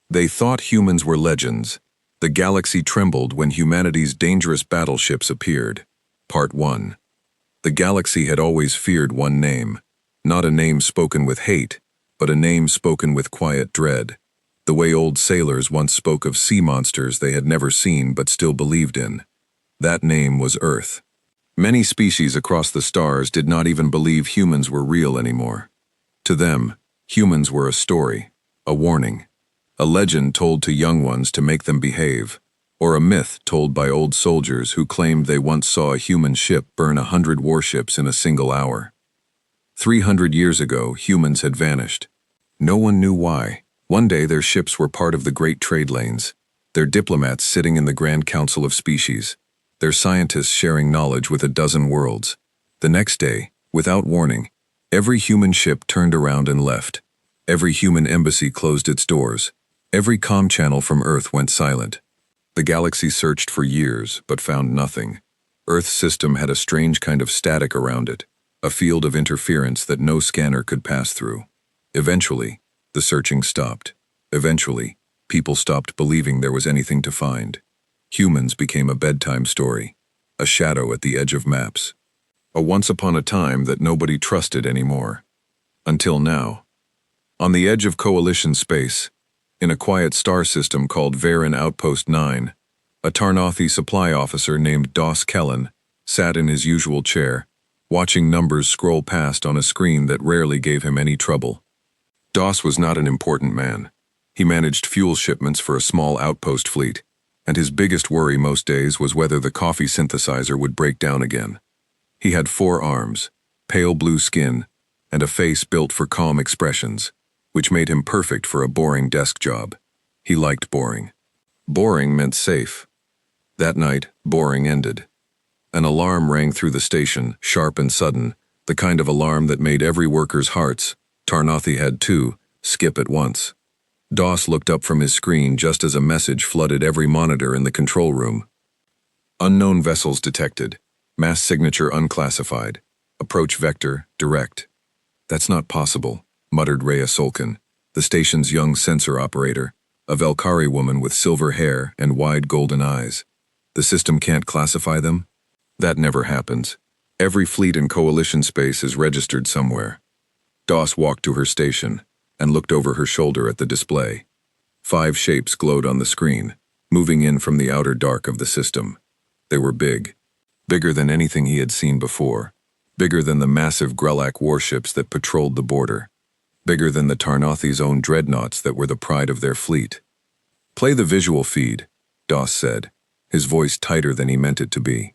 They thought humans were legends. The galaxy trembled when humanity's dangerous battleships appeared. Part 1. The galaxy had always feared one name. Not a name spoken with hate, but a name spoken with quiet dread. The way old sailors once spoke of sea monsters they had never seen but still believed in. That name was Earth. Many species across the stars did not even believe humans were real anymore. To them, humans were a story, a warning, a legend told to young ones to make them behave, or a myth told by old soldiers who claimed they once saw a human ship burn 100 warships in a single hour. 300 years ago, humans had vanished. No one knew why. One day their ships were part of the great trade lanes, their diplomats sitting in the Grand Council of Species, their scientists sharing knowledge with a dozen worlds. The next day, without warning, every human ship turned around and left. Every human embassy closed its doors. Every comm channel from Earth went silent. The galaxy searched for years, but found nothing. Earth's system had a strange kind of static around it, a field of interference that no scanner could pass through. Eventually, the searching stopped. Eventually, people stopped believing there was anything to find. Humans became a bedtime story, a shadow at the edge of maps. A once upon a time that nobody trusted anymore. Until now. On the edge of Coalition space, in a quiet star system called Varan Outpost 9, a Tarnothi supply officer named Doss Kellen sat in his usual chair, watching numbers scroll past on a screen that rarely gave him any trouble. Doss was not an important man. He managed fuel shipments for a small outpost fleet, and his biggest worry most days was whether the coffee synthesizer would break down again. He had 4 arms, pale blue skin, and a face built for calm expressions, which made him perfect for a boring desk job. He liked boring. Boring meant safe. That night, boring ended. An alarm rang through the station, sharp and sudden, the kind of alarm that made every worker's hearts, Tarnothi had 2, skip at once. Doss looked up from his screen just as a message flooded every monitor in the control room. Unknown vessels detected. Mass signature unclassified. Approach vector, direct. That's not possible, muttered Rhea Solkin, the station's young sensor operator, a Velkari woman with silver hair and wide golden eyes. The system can't classify them? That never happens. Every fleet in Coalition space is registered somewhere. Doss walked to her station and looked over her shoulder at the display. 5 shapes glowed on the screen, moving in from the outer dark of the system. They were big. Bigger than anything he had seen before. Bigger than the massive Grelak warships that patrolled the border. Bigger than the Tarnothi's own dreadnoughts that were the pride of their fleet. "Play the visual feed," Doss said, his voice tighter than he meant it to be.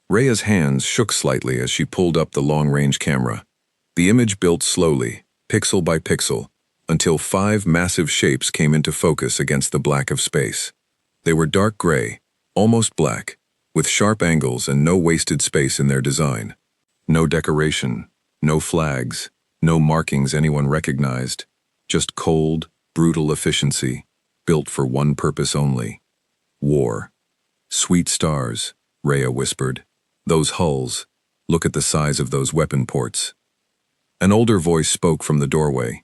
Rhea's hands shook slightly as she pulled up the long-range camera. The image built slowly, pixel by pixel, until 5 massive shapes came into focus against the black of space. They were dark gray, almost black, with sharp angles and no wasted space in their design. No decoration, no flags, no markings anyone recognized, just cold, brutal efficiency, built for one purpose only: war. "Sweet stars," Rhea whispered. "Those hulls, look at the size of those weapon ports." An older voice spoke from the doorway.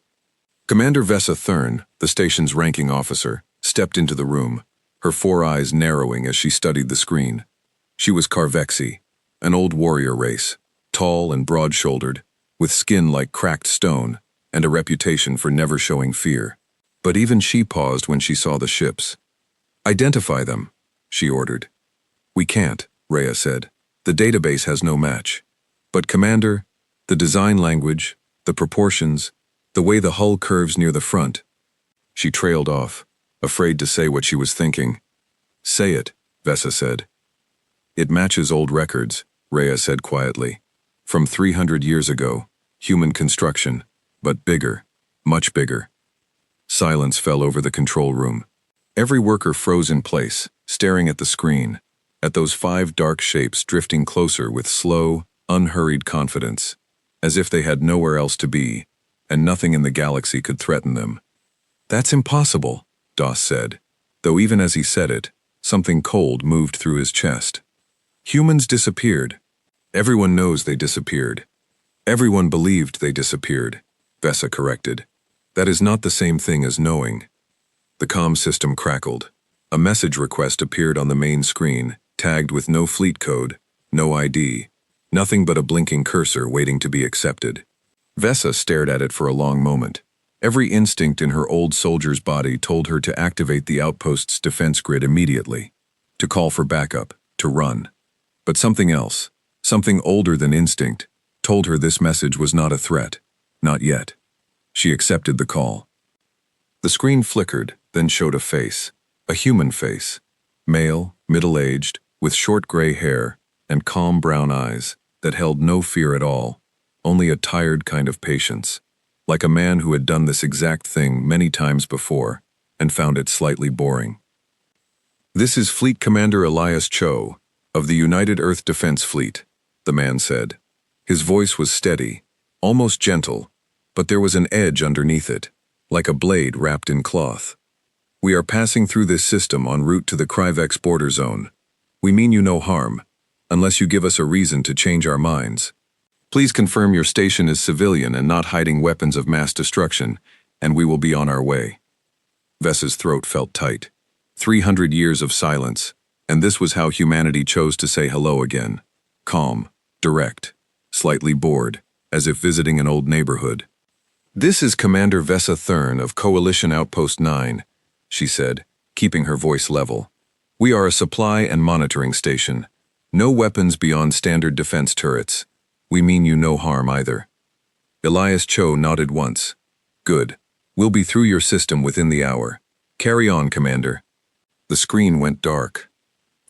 Commander Vesa Thurn, the station's ranking officer, stepped into the room, her 4 eyes narrowing as she studied the screen. She was Karvexi, an old warrior race, tall and broad-shouldered, with skin like cracked stone, and a reputation for never showing fear. But even she paused when she saw the ships. "Identify them," she ordered. "We can't," Rhea said. "The database has no match. But Commander, the design language, the proportions, the way the hull curves near the front." She trailed off, afraid to say what she was thinking. "Say it," Vesa said. "It matches old records," Rhea said quietly. "From 300 years ago, human construction, but bigger, much bigger." Silence fell over the control room. Every worker froze in place, staring at the screen, at those 5 dark shapes drifting closer with slow, unhurried confidence, as if they had nowhere else to be, and nothing in the galaxy could threaten them. "That's impossible," Doss said, though even as he said it, something cold moved through his chest. "Humans disappeared. Everyone knows they disappeared. Everyone believed they disappeared," Vesa corrected. "That is not the same thing as knowing." The comm system crackled. A message request appeared on the main screen, tagged with no fleet code, no ID, nothing but a blinking cursor waiting to be accepted. Vesa stared at it for a long moment. Every instinct in her old soldier's body told her to activate the outpost's defense grid immediately, to call for backup, to run. But something else, something older than instinct, told her this message was not a threat. Not yet. She accepted the call. The screen flickered, then showed a face. A human face. Male, middle-aged, with short gray hair and calm brown eyes that held no fear at all, only a tired kind of patience, like a man who had done this exact thing many times before and found it slightly boring. "This is Fleet Commander Elias Cho, of the United Earth Defense Fleet," the man said. His voice was steady, almost gentle, but there was an edge underneath it, like a blade wrapped in cloth. "We are passing through this system en route to the Kryvex border zone. We mean you no harm, unless you give us a reason to change our minds. Please confirm your station is civilian and not hiding weapons of mass destruction, and we will be on our way." Vesa's throat felt tight. 300 years of silence, and this was how humanity chose to say hello again. Calm, direct, slightly bored, as if visiting an old neighborhood. "This is Commander Vesa Thurn of Coalition Outpost 9, she said, keeping her voice level. "We are a supply and monitoring station. No weapons beyond standard defense turrets. We mean you no harm either." Elias Cho nodded once. "Good. We'll be through your system within the hour. Carry on, Commander." The screen went dark.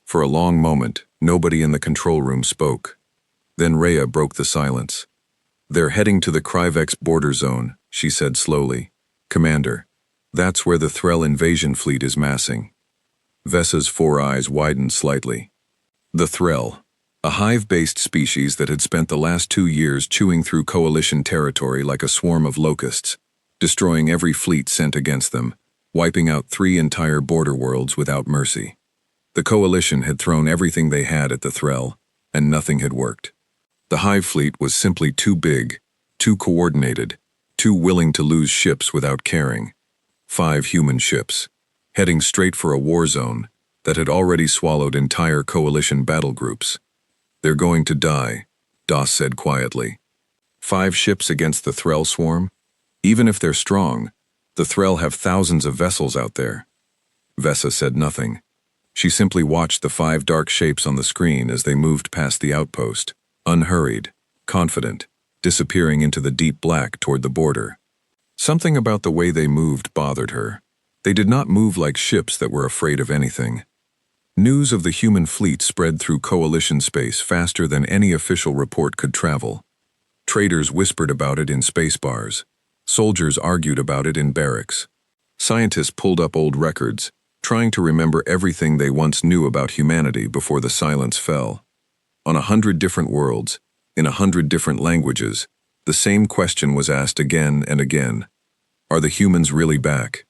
For a long moment, nobody in the control room spoke. Then Rhea broke the silence. "They're heading to the Kryvex border zone," she said slowly. "Commander, that's where the Threll invasion fleet is massing." Vesa's four eyes widened slightly. The Threll, a hive-based species that had spent the last 2 years chewing through Coalition territory like a swarm of locusts, destroying every fleet sent against them, wiping out 3 entire border worlds without mercy. The Coalition had thrown everything they had at the Threll, and nothing had worked. The hive fleet was simply too big, too coordinated, too willing to lose ships without caring. 5 human ships, heading straight for a war zone that had already swallowed entire Coalition battle groups. "They're going to die," Doss said quietly. 5 ships against the Threll swarm? Even if they're strong, the Threll have thousands of vessels out there. Vesa said nothing. She simply watched the 5 dark shapes on the screen as they moved past the outpost, unhurried, confident, disappearing into the deep black toward the border. Something about the way they moved bothered her. They did not move like ships that were afraid of anything. News of the human fleet spread through Coalition space faster than any official report could travel. Traders whispered about it in space bars. Soldiers argued about it in barracks. Scientists pulled up old records, trying to remember everything they once knew about humanity before the silence fell. On 100 different worlds, in 100 different languages, the same question was asked again and again. Are the humans really back?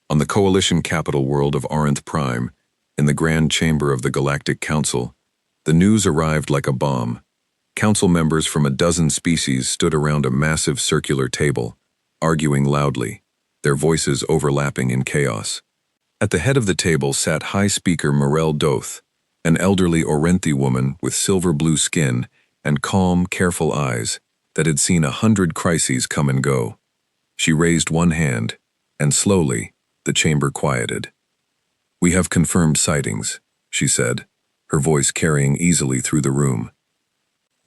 On the Coalition capital world of Arinth Prime, in the Grand Chamber of the Galactic Council, the news arrived like a bomb. Council members from a dozen species stood around a massive circular table, arguing loudly, their voices overlapping in chaos. At the head of the table sat High Speaker Morel Doth, an elderly Orenthi woman with silver-blue skin and calm, careful eyes that had seen 100 crises come and go. She raised one hand, and slowly, the chamber quieted. "We have confirmed sightings," she said, her voice carrying easily through the room.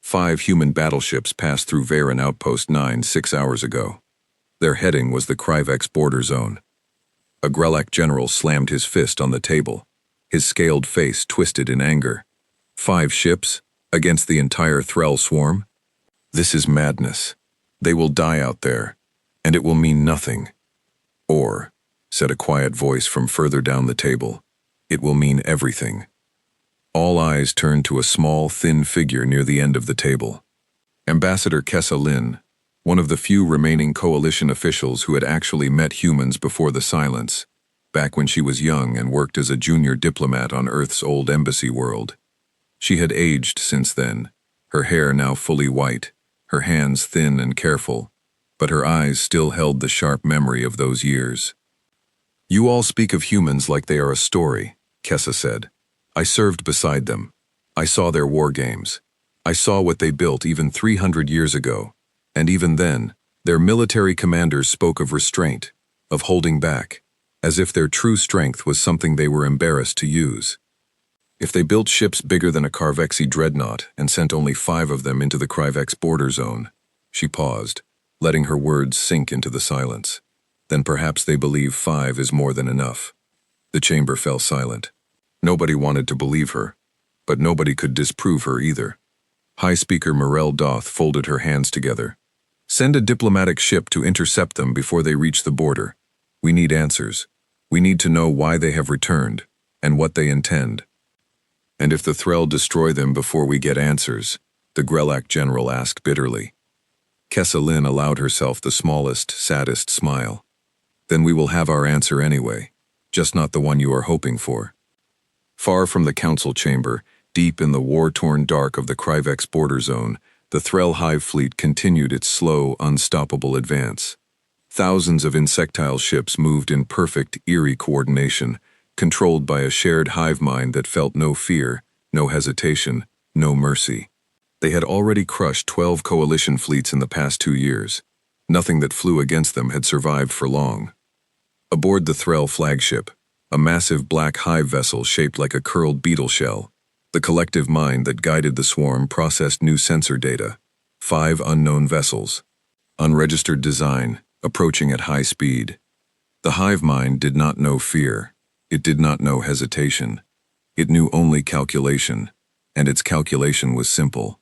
5 human battleships passed through Varen Outpost 9 6 hours ago. Their heading was the Kryvex border zone. A Grelak general slammed his fist on the table, his scaled face twisted in anger. 5 ships against the entire Threll swarm? This is madness. They will die out there, and it will mean nothing. Or, said a quiet voice from further down the table, it will mean everything. All eyes turned to a small, thin figure near the end of the table. Ambassador Kessa Lin, one of the few remaining Coalition officials who had actually met humans before the silence, back when she was young and worked as a junior diplomat on Earth's old embassy world. She had aged since then, her hair now fully white, her hands thin and careful, but her eyes still held the sharp memory of those years. You all speak of humans like they are a story, Kessa said. I served beside them. I saw their war games. I saw what they built even 300 years ago. And even then, their military commanders spoke of restraint, of holding back, as if their true strength was something they were embarrassed to use. If they built ships bigger than a Carvexi dreadnought and sent only 5 of them into the Crivex border zone, she paused, letting her words sink into the silence. Then perhaps they believe 5 is more than enough. The chamber fell silent. Nobody wanted to believe her, but nobody could disprove her either. High Speaker Morel Doth folded her hands together. Send a diplomatic ship to intercept them before they reach the border. We need answers. We need to know why they have returned, and what they intend. And if the Threll destroy them before we get answers, the Grelak general asked bitterly. Kessa Lin allowed herself the smallest, saddest smile. Then we will have our answer anyway, just not the one you are hoping for. Far from the council chamber, deep in the war-torn dark of the Crivex border zone, the Threll hive fleet continued its slow, unstoppable advance. Thousands of insectile ships moved in perfect, eerie coordination, controlled by a shared hive mind that felt no fear, no hesitation, no mercy. They had already crushed 12 coalition fleets in the past 2 years. Nothing that flew against them had survived for long. Aboard the Threll flagship, a massive black hive vessel shaped like a curled beetle shell, the collective mind that guided the swarm processed new sensor data. 5 unknown vessels. Unregistered design, approaching at high speed. The hive mind did not know fear. It did not know hesitation. It knew only calculation, and its calculation was simple.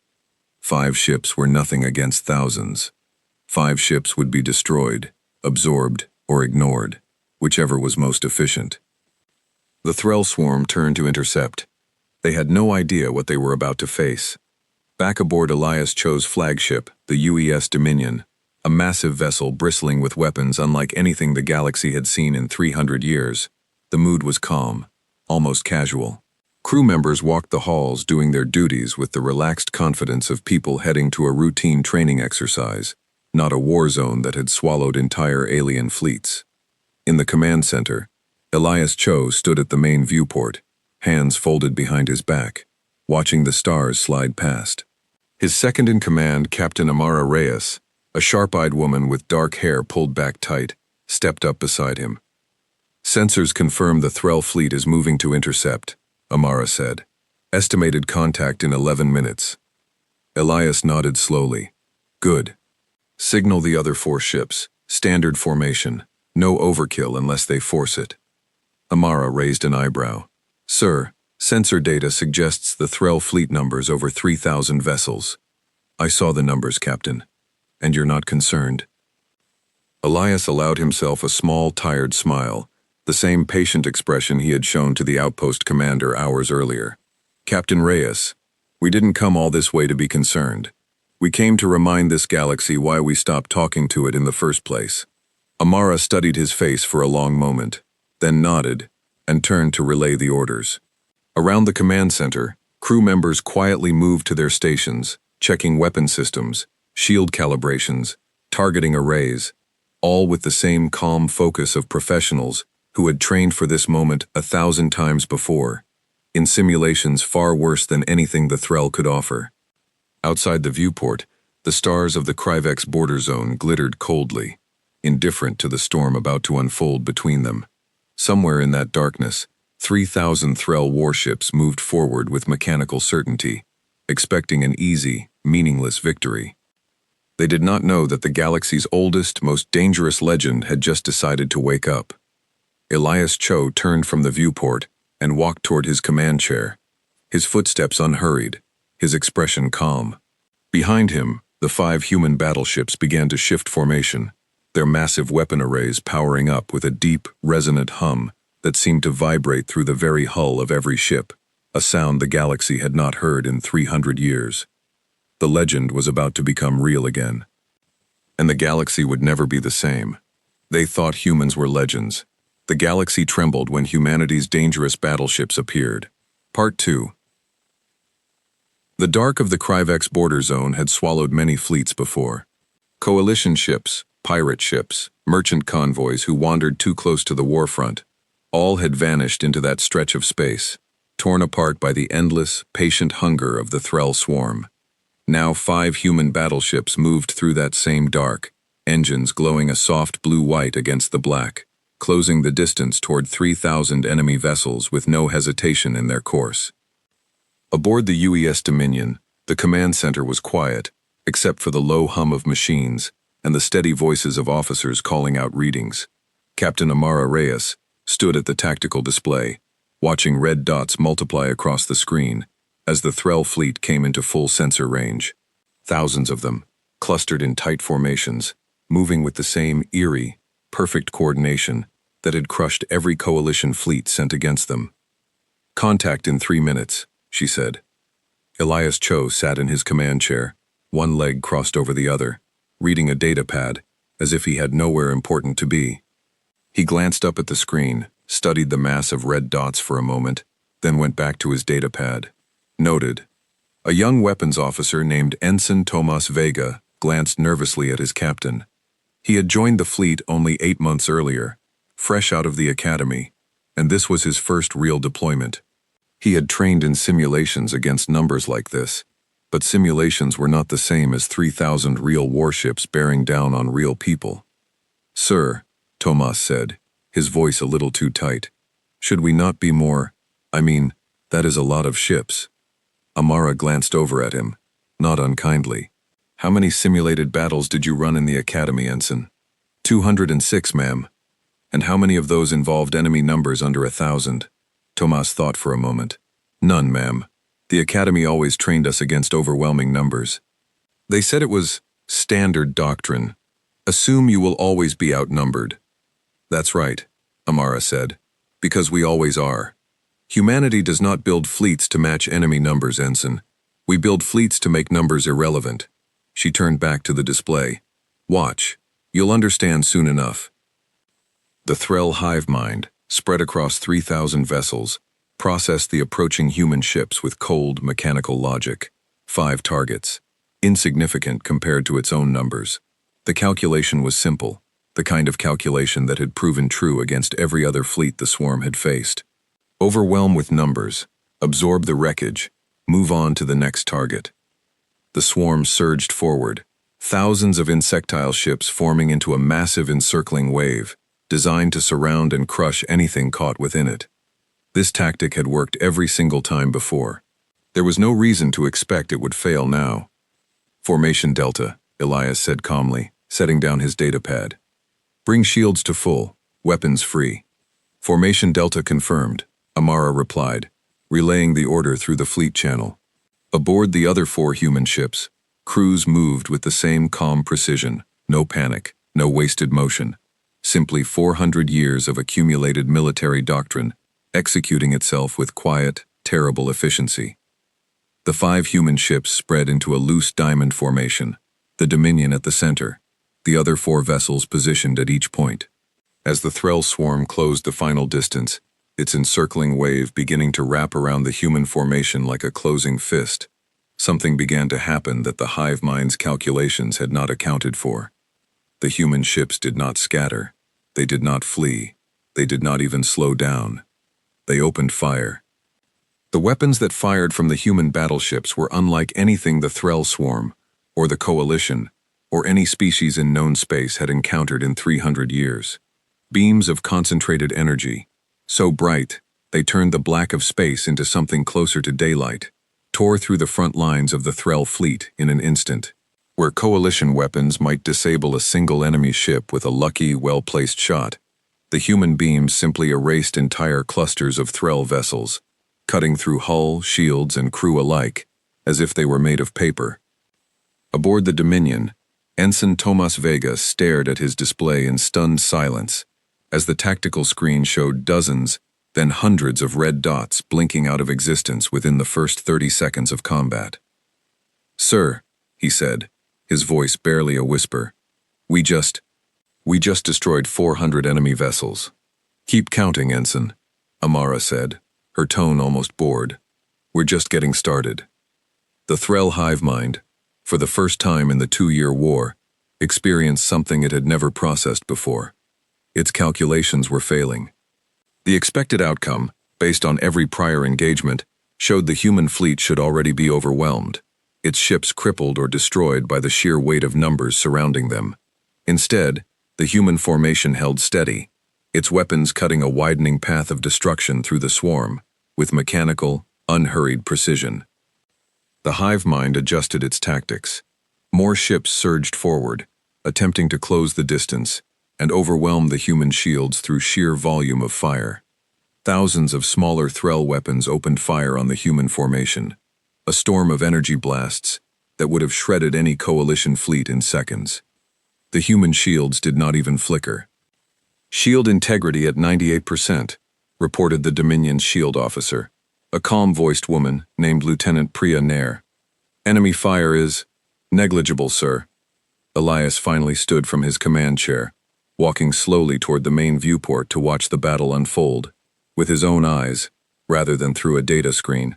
5 ships were nothing against thousands. 5 ships would be destroyed, absorbed, or ignored, whichever was most efficient. The Threll swarm turned to intercept. They had no idea what they were about to face. Back aboard Elias Cho's flagship, the UES Dominion, a massive vessel bristling with weapons unlike anything the galaxy had seen in 300 years, the mood was calm, almost casual. Crew members walked the halls doing their duties with the relaxed confidence of people heading to a routine training exercise, not a war zone that had swallowed entire alien fleets. In the command center, Elias Cho stood at the main viewport, hands folded behind his back, watching the stars slide past. His second-in-command, Captain Amara Reyes, a sharp-eyed woman with dark hair pulled back tight, stepped up beside him. Sensors confirm the Threll fleet is moving to intercept, Amara said. Estimated contact in 11 minutes. Elias nodded slowly. Good. Signal the other 4 ships. Standard formation. No overkill unless they force it. Amara raised an eyebrow. Sir, sensor data suggests the Threll fleet numbers over 3,000 vessels. I saw the numbers, Captain. And you're not concerned? Elias allowed himself a small, tired smile, the same patient expression he had shown to the outpost commander hours earlier. Captain Reyes, we didn't come all this way to be concerned. We came to remind this galaxy why we stopped talking to it in the first place. Amara studied his face for a long moment, then nodded, and turned to relay the orders. Around the command center, crew members quietly moved to their stations, checking weapon systems, shield calibrations, targeting arrays, all with the same calm focus of professionals who had trained for this moment 1,000 times before, in simulations far worse than anything the Threll could offer. Outside the viewport, the stars of the Crivex border zone glittered coldly, indifferent to the storm about to unfold between them. Somewhere in that darkness, 3,000 Threll warships moved forward with mechanical certainty, expecting an easy, meaningless victory. They did not know that the galaxy's oldest, most dangerous legend had just decided to wake up. Elias Cho turned from the viewport and walked toward his command chair, his footsteps unhurried, his expression calm. Behind him, the 5 human battleships began to shift formation, their massive weapon arrays powering up with a deep, resonant hum that seemed to vibrate through the very hull of every ship, a sound the galaxy had not heard in 300 years. The legend was about to become real again. And the galaxy would never be the same. They thought humans were legends. The galaxy trembled when humanity's dangerous battleships appeared. Part 2. The dark of the Crivex border zone had swallowed many fleets before. Coalition ships, pirate ships, merchant convoys who wandered too close to the warfront. All had vanished into that stretch of space, torn apart by the endless, patient hunger of the Threll swarm. Now 5 human battleships moved through that same dark, engines glowing a soft blue-white against the black, closing the distance toward 3,000 enemy vessels with no hesitation in their course. Aboard the UES Dominion, the command center was quiet, except for the low hum of machines and the steady voices of officers calling out readings. Captain Amara Reyes stood at the tactical display, watching red dots multiply across the screen as the Threll fleet came into full sensor range. Thousands of them, clustered in tight formations, moving with the same eerie, perfect coordination that had crushed every coalition fleet sent against them. "Contact in 3 minutes," she said. Elias Cho sat in his command chair, one leg crossed over the other, reading a data pad, as if he had nowhere important to be. He glanced up at the screen, studied the mass of red dots for a moment, then went back to his data pad. Noted. A young weapons officer named Ensign Tomas Vega glanced nervously at his captain. He had joined the fleet only 8 months earlier, fresh out of the academy, and this was his first real deployment. He had trained in simulations against numbers like this, but simulations were not the same as 3,000 real warships bearing down on real people. "Sir," Tomas said, his voice a little too tight, "should we not be more? That is a lot of ships." Amara glanced over at him, not unkindly. "How many simulated battles did you run in the academy, Ensign?" 206, ma'am." "And how many of those involved enemy numbers under 1,000? Tomas thought for a moment. "None, ma'am. The academy always trained us against overwhelming numbers. They said it was standard doctrine. Assume you will always be outnumbered." "That's right," Amara said, "because we always are. Humanity does not build fleets to match enemy numbers, Ensign. We build fleets to make numbers irrelevant." She turned back to the display. "Watch. You'll understand soon enough." The Threll hive mind, spread across 3,000 vessels, processed the approaching human ships with cold, mechanical logic. 5 targets. Insignificant compared to its own numbers. The calculation was simple, the kind of calculation that had proven true against every other fleet the swarm had faced. Overwhelm with numbers, absorb the wreckage, move on to the next target. The swarm surged forward, thousands of insectile ships forming into a massive encircling wave, designed to surround and crush anything caught within it. This tactic had worked every single time before. There was no reason to expect it would fail now. "Formation Delta," Elias said calmly, setting down his data pad. "Bring shields to full, weapons free." "Formation Delta confirmed," Amara replied, relaying the order through the fleet channel. Aboard the other 4 human ships, crews moved with the same calm precision, no panic, no wasted motion. Simply 400 years of accumulated military doctrine, executing itself with quiet, terrible efficiency. The 5 human ships spread into a loose diamond formation, the Dominion at the center, the other 4 vessels positioned at each point. As the Threll swarm closed the final distance, its encircling wave beginning to wrap around the human formation like a closing fist, something began to happen that the hive mind's calculations had not accounted for. The human ships did not scatter. They did not flee. They did not even slow down. They opened fire. The weapons that fired from the human battleships were unlike anything the Threll swarm, or the Coalition, or any species in known space had encountered in 300 years. Beams of concentrated energy, so bright, they turned the black of space into something closer to daylight, tore through the front lines of the Threll fleet in an instant. Where Coalition weapons might disable a single enemy ship with a lucky, well-placed shot, the human beams simply erased entire clusters of Threll vessels, cutting through hull, shields, and crew alike, as if they were made of paper. Aboard the Dominion, Ensign Tomas Vega stared at his display in stunned silence, as the tactical screen showed dozens, then hundreds of red dots blinking out of existence within the first 30 seconds of combat. "Sir," he said, his voice barely a whisper, We just destroyed 400 enemy vessels." "Keep counting, Ensign," Amara said, her tone almost bored. "We're just getting started." The Threll hive mind, for the first time in the 2-year war, experienced something it had never processed before. Its calculations were failing. The expected outcome, based on every prior engagement, showed the human fleet should already be overwhelmed, its ships crippled or destroyed by the sheer weight of numbers surrounding them. Instead, the human formation held steady, its weapons cutting a widening path of destruction through the swarm, with mechanical, unhurried precision. The hive mind adjusted its tactics. More ships surged forward, attempting to close the distance and overwhelm the human shields through sheer volume of fire. Thousands of smaller Threll weapons opened fire on the human formation, a storm of energy blasts that would have shredded any coalition fleet in seconds. The human shields did not even flicker. "Shield integrity at 98%, reported the Dominion's shield officer, a calm-voiced woman named Lieutenant Priya Nair. "Enemy fire is negligible, sir." Elias finally stood from his command chair, walking slowly toward the main viewport to watch the battle unfold, with his own eyes, rather than through a data screen.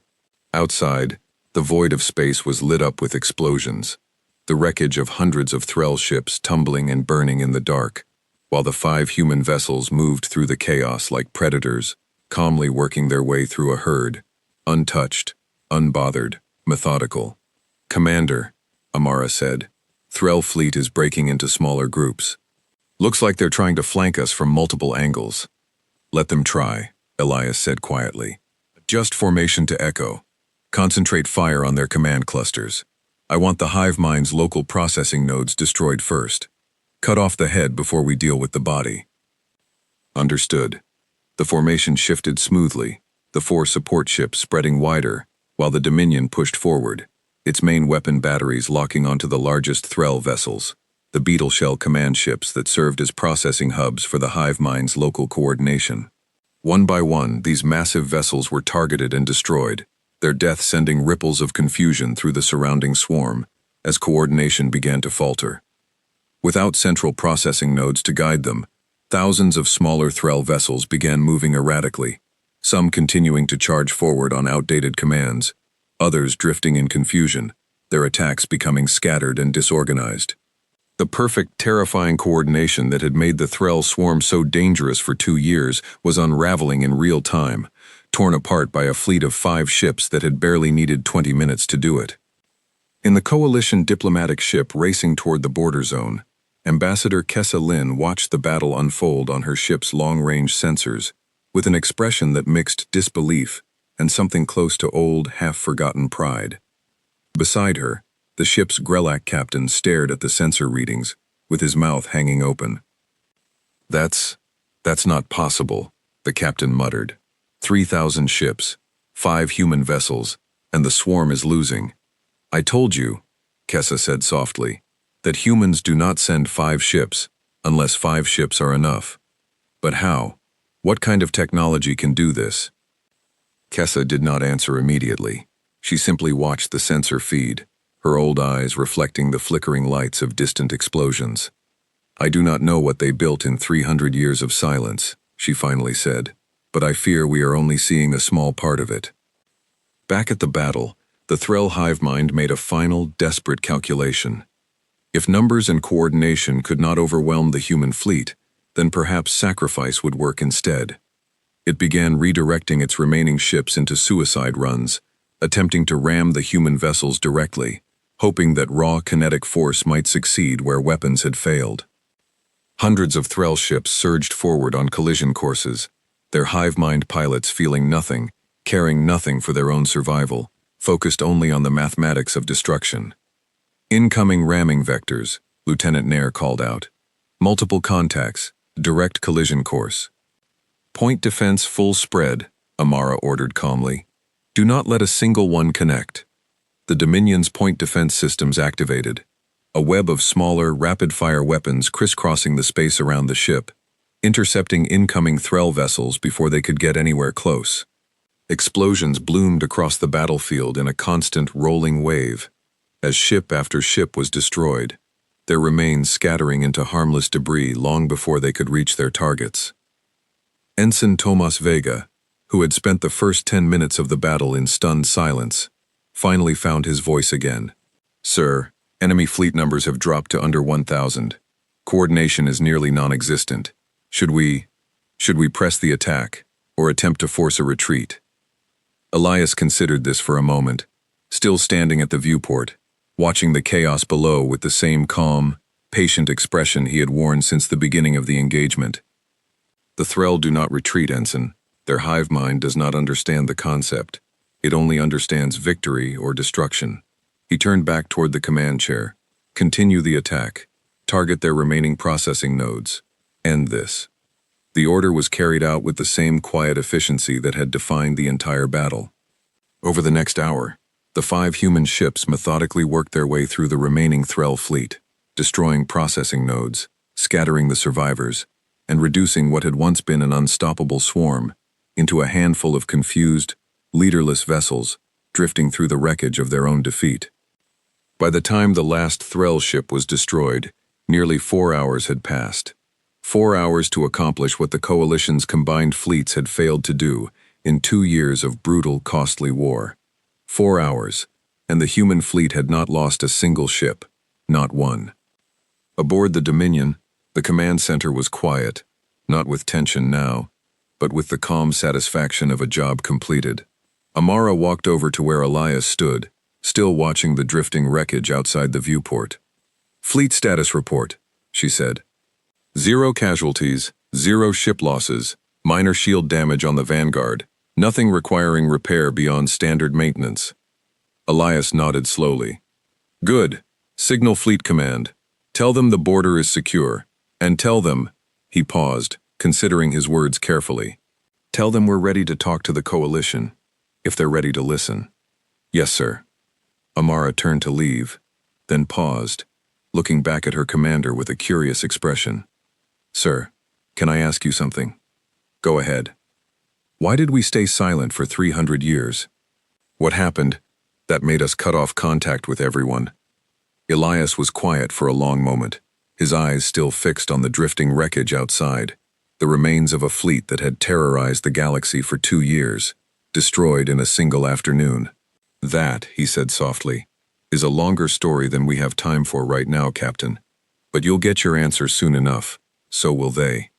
Outside, the void of space was lit up with explosions, the wreckage of hundreds of Threll ships tumbling and burning in the dark, while the 5 human vessels moved through the chaos like predators, calmly working their way through a herd, untouched, unbothered, methodical. "Commander," Amara said, "Threll fleet is breaking into smaller groups. Looks like they're trying to flank us from multiple angles." "Let them try," Elias said quietly. "Adjust formation to echo. Concentrate fire on their command clusters. I want the hive mind's local processing nodes destroyed first. Cut off the head before we deal with the body." Understood. The formation shifted smoothly, the 4 support ships spreading wider, while the Dominion pushed forward, its main weapon batteries locking onto the largest Threll vessels, the beetle shell command ships that served as processing hubs for the hive mind's local coordination. One by one, these massive vessels were targeted and destroyed, their death sending ripples of confusion through the surrounding swarm as coordination began to falter. Without central processing nodes to guide them, thousands of smaller Threll vessels began moving erratically, some continuing to charge forward on outdated commands, others drifting in confusion, their attacks becoming scattered and disorganized. The perfect, terrifying coordination that had made the Threll swarm so dangerous for 2 years was unraveling in real time, torn apart by a fleet of 5 ships that had barely needed 20 minutes to do it. In the coalition diplomatic ship racing toward the border zone, Ambassador Kessa Lin watched the battle unfold on her ship's long-range sensors, with an expression that mixed disbelief and something close to old, half-forgotten pride. Beside her, the ship's Grelak captain stared at the sensor readings, with his mouth hanging open. That's not possible," the captain muttered. 3,000 ships, 5 human vessels, and the swarm is losing. "I told you," Kessa said softly, "that humans do not send 5 ships, unless 5 ships are enough. But how? What kind of technology can do this?" Kessa did not answer immediately. She simply watched the sensor feed, her old eyes reflecting the flickering lights of distant explosions. "I do not know what they built in 300 years of silence," she finally said, "but I fear we are only seeing a small part of it." Back at the battle, the Threll hive mind made a final, desperate calculation. If numbers and coordination could not overwhelm the human fleet, then perhaps sacrifice would work instead. It began redirecting its remaining ships into suicide runs, attempting to ram the human vessels directly, hoping that raw kinetic force might succeed where weapons had failed. Hundreds of Threll ships surged forward on collision courses, their hive mind pilots feeling nothing, caring nothing for their own survival, focused only on the mathematics of destruction. "Incoming ramming vectors," Lieutenant Nair called out. "Multiple contacts, direct collision course." "Point defense full spread," Amara ordered calmly. "Do not let a single one connect." The Dominion's point defense systems activated, a web of smaller, rapid-fire weapons crisscrossing the space around the ship, intercepting incoming Threll vessels before they could get anywhere close. Explosions bloomed across the battlefield in a constant rolling wave, as ship after ship was destroyed, their remains scattering into harmless debris long before they could reach their targets. Ensign Tomas Vega, who had spent the first 10 minutes of the battle in stunned silence, finally found his voice again. "Sir, Enemy fleet numbers have dropped to under 1,000. Coordination is nearly non-existent. Should we press the attack, or attempt to force a retreat? Elias considered this for a moment, still standing at the viewport, watching the chaos below with the same calm, patient expression he had worn since the beginning of the engagement. The Thrall do not retreat, Ensign. Their hive mind does not understand the concept. It only understands victory or destruction. He turned back toward the command chair. Continue the attack. Target their remaining processing nodes. End this. The order was carried out with the same quiet efficiency that had defined the entire battle. Over the next hour, the 5 human ships methodically worked their way through the remaining Thrall fleet, destroying processing nodes, scattering the survivors, and reducing what had once been an unstoppable swarm into a handful of confused, leaderless vessels drifting through the wreckage of their own defeat. By the time the last Thrall ship was destroyed, nearly 4 hours had passed. 4 hours to accomplish what the Coalition's combined fleets had failed to do in 2 years of brutal, costly war. 4 hours, and the human fleet had not lost a single ship, not one. Aboard the Dominion, the command center was quiet, not with tension now, but with the calm satisfaction of a job completed. Amara walked over to where Elias stood, still watching the drifting wreckage outside the viewport. "Fleet status report," she said. "0 casualties, 0 ship losses, minor shield damage on the Vanguard, nothing requiring repair beyond standard maintenance." Elias nodded slowly. "Good. Signal Fleet Command. Tell them the border is secure. And tell them," he paused, considering his words carefully. "Tell them we're ready to talk to the Coalition, if they're ready to listen." "Yes, sir." Amara turned to leave, then paused, looking back at her commander with a curious expression. "Sir, can I ask you something?" "Go ahead." "Why did we stay silent for 300 years? What happened that made us cut off contact with everyone?" Elias was quiet for a long moment, his eyes still fixed on the drifting wreckage outside, the remains of a fleet that had terrorized the galaxy for 2 years, destroyed in a single afternoon. "That," he said softly, "is a longer story than we have time for right now, Captain. But you'll get your answer soon enough, so will they."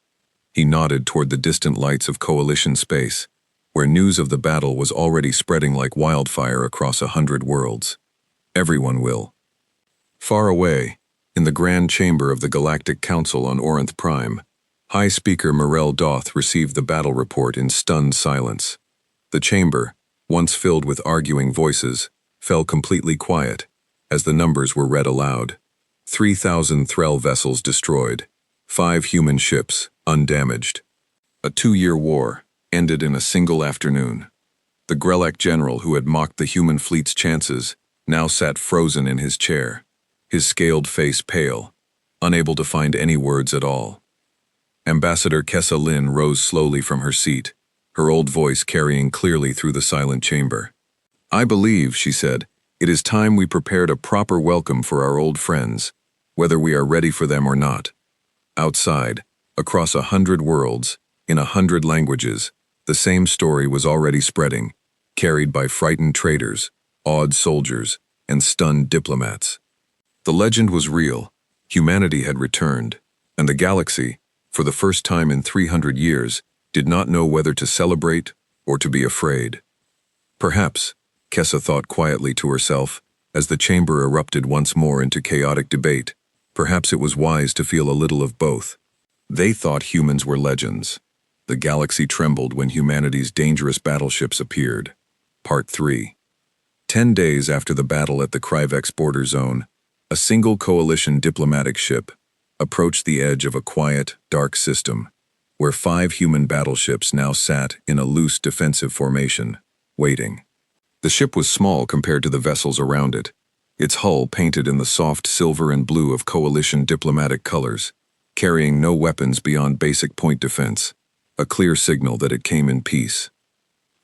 He nodded toward the distant lights of Coalition space, where news of the battle was already spreading like wildfire across 100 worlds. "Everyone will." Far away, in the Grand Chamber of the Galactic Council on Orinth Prime, High Speaker Morel Doth received the battle report in stunned silence. The chamber, once filled with arguing voices, fell completely quiet as the numbers were read aloud. 3,000 Thrall vessels destroyed, 5 human ships undamaged. A 2-year war ended in a single afternoon. The Grelak general who had mocked the human fleet's chances now sat frozen in his chair, his scaled face pale, unable to find any words at all. Ambassador Kessa Lin rose slowly from her seat, her old voice carrying clearly through the silent chamber. "I believe," she said, "it is time we prepared a proper welcome for our old friends, whether we are ready for them or not." Outside, across 100 worlds, in 100 languages, the same story was already spreading, carried by frightened traders, awed soldiers, and stunned diplomats. The legend was real, humanity had returned, and the galaxy, for the first time in 300 years, did not know whether to celebrate or to be afraid. Perhaps, Kessa thought quietly to herself, as the chamber erupted once more into chaotic debate, perhaps it was wise to feel a little of both. They thought humans were legends. The galaxy trembled when humanity's dangerous battleships appeared. Part 3. 10 days after the battle at the Kryvex border zone, a single Coalition diplomatic ship approached the edge of a quiet, dark system, where 5 human battleships now sat in a loose defensive formation, waiting. The ship was small compared to the vessels around it, its hull painted in the soft silver and blue of Coalition diplomatic colors, carrying no weapons beyond basic point defense, a clear signal that it came in peace.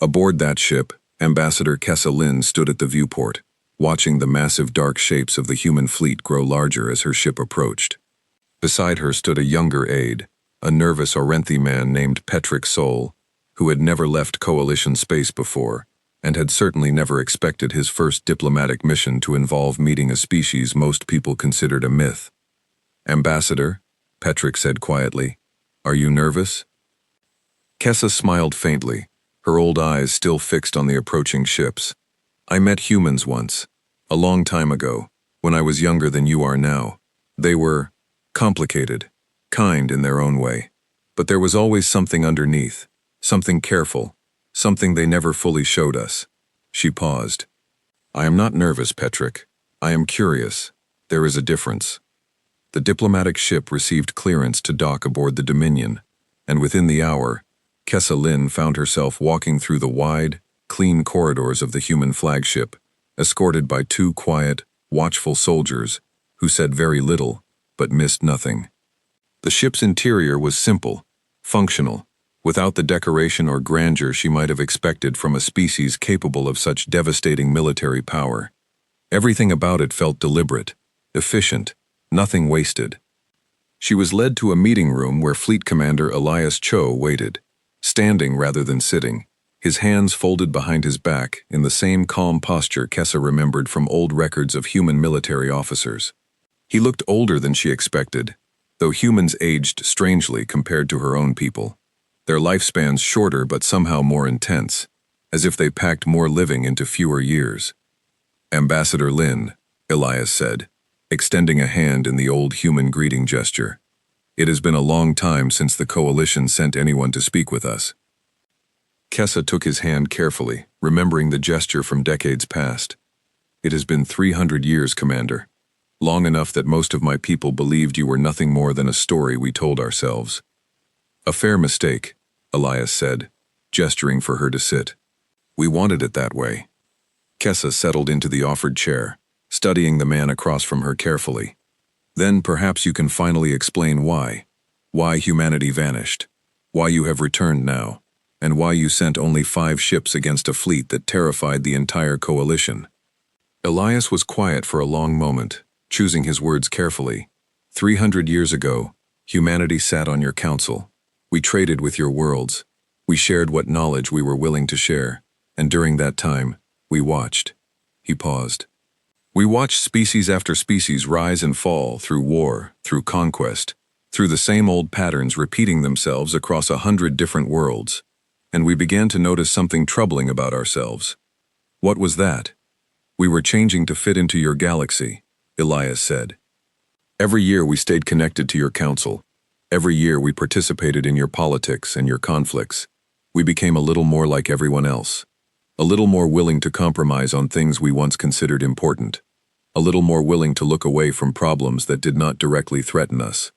Aboard that ship, Ambassador Kessa Lin stood at the viewport, watching the massive dark shapes of the human fleet grow larger as her ship approached. Beside her stood a younger aide, a nervous Orenthi man named Petrick Sol, who had never left Coalition space before, and had certainly never expected his first diplomatic mission to involve meeting a species most people considered a myth. "Ambassador," Petrick said quietly, "are you nervous?" Kessa smiled faintly, her old eyes still fixed on the approaching ships. "I met humans once, a long time ago, when I was younger than you are now. They were complicated, kind in their own way. But there was always something underneath, something careful, something they never fully showed us." She paused. "I am not nervous, Petrick. I am curious. There is a difference." The diplomatic ship received clearance to dock aboard the Dominion, and within the hour, Kessa Lin found herself walking through the wide, clean corridors of the human flagship, escorted by two quiet, watchful soldiers who said very little but missed nothing. The ship's interior was simple, functional, without the decoration or grandeur she might have expected from a species capable of such devastating military power. Everything about it felt deliberate, efficient, nothing wasted. She was led to a meeting room where Fleet Commander Elias Cho waited, standing rather than sitting, his hands folded behind his back in the same calm posture Kessa remembered from old records of human military officers. He looked older than she expected, though humans aged strangely compared to her own people, their lifespans shorter but somehow more intense, as if they packed more living into fewer years. "Ambassador Lin," Elias said, extending a hand in the old human greeting gesture. "It has been a long time since the Coalition sent anyone to speak with us." Kessa took his hand carefully, remembering the gesture from decades past. "It has been 300 years, Commander. Long enough that most of my people believed you were nothing more than a story we told ourselves." "A fair mistake," Elias said, gesturing for her to sit. "We wanted it that way." Kessa settled into the offered chair, studying the man across from her carefully. "Then perhaps you can finally explain why humanity vanished, why you have returned now, and why you sent only 5 ships against a fleet that terrified the entire coalition." Elias was quiet for a long moment, choosing his words carefully. 300 years ago, humanity sat on your council. We traded with your worlds. We shared what knowledge we were willing to share, and during that time, we watched." He paused. "We watched species after species rise and fall through war, through conquest, through the same old patterns repeating themselves across 100 different worlds, and we began to notice something troubling about ourselves." "What was that?" "We were changing to fit into your galaxy," Elias said. "Every year we stayed connected to your council. Every year we participated in your politics and your conflicts. We became a little more like everyone else. A little more willing to compromise on things we once considered important. A little more willing to look away from problems that did not directly threaten us."